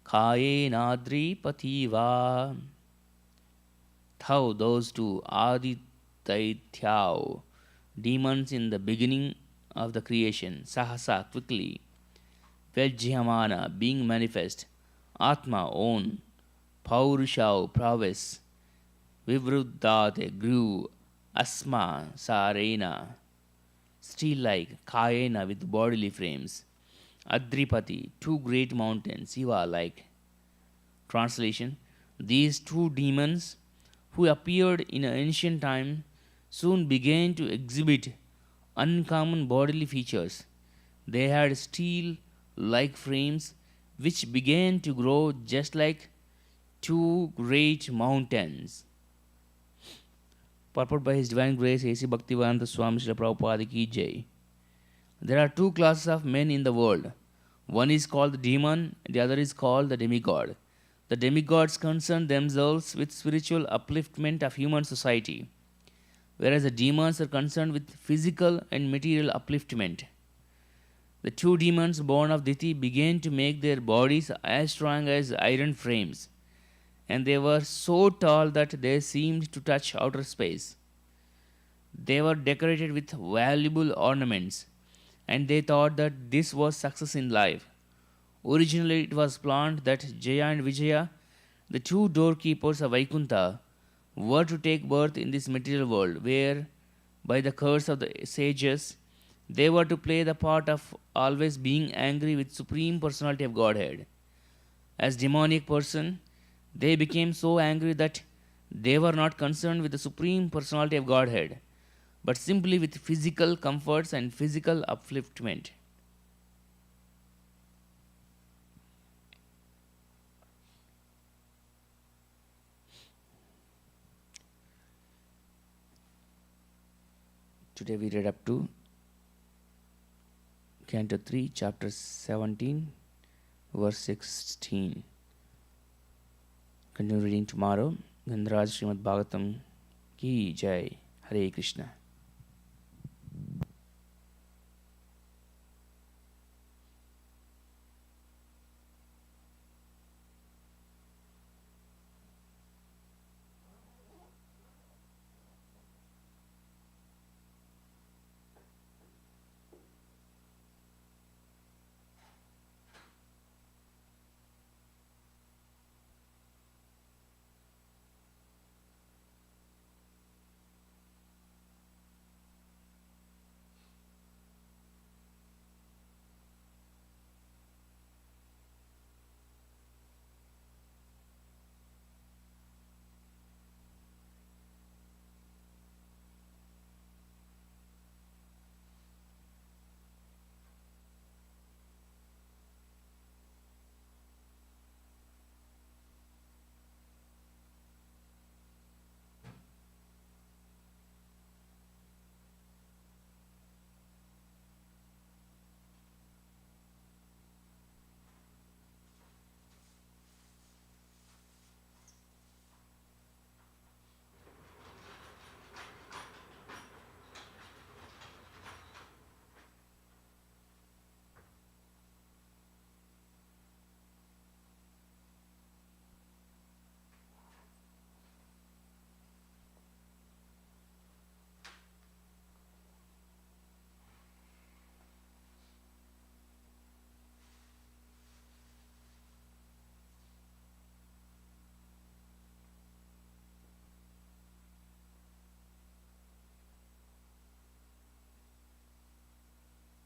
Kayenadripativa. Thou, those two Adi Taityau, demons in the beginning of the creation, Sahasa, quickly, Vajjamana, being manifest, Atma, own, Paurushau, prowess, Vivruddhate, grew, Asma, Sarena, steel like, Kayena, with bodily frames, Adripati, two great mountains, Siva like. Translation: these two demons who appeared in ancient time soon began to exhibit uncommon bodily features. They had steel like frames which began to grow just like two great mountains. Purport by His Divine Grace A.C. Bhaktivedanta Swami Srila Prabhupada Ki Jai. There are two classes of men in the world. One is called the demon, the other is called the demigod. The demigods concern themselves with spiritual upliftment of human society, whereas the demons are concerned with physical and material upliftment. The two demons born of Diti began to make their bodies as strong as iron frames, and they were so tall that they seemed to touch outer space. They were decorated with valuable ornaments, and they thought that this was success in life. Originally, it was planned that Jaya and Vijaya, the two doorkeepers of Vaikuntha, were to take birth in this material world, where, by the curse of the sages, they were to play the part of always being angry with Supreme Personality of Godhead. As demonic person, they became so angry that they were not concerned with the Supreme Personality of Godhead, but simply with physical comforts and physical upliftment. Today we read up to Canto 3, Chapter 17, verse 16. Continue reading tomorrow. Gandharaj Srimad Bhagavatam Ki Jai. Hare Krishna.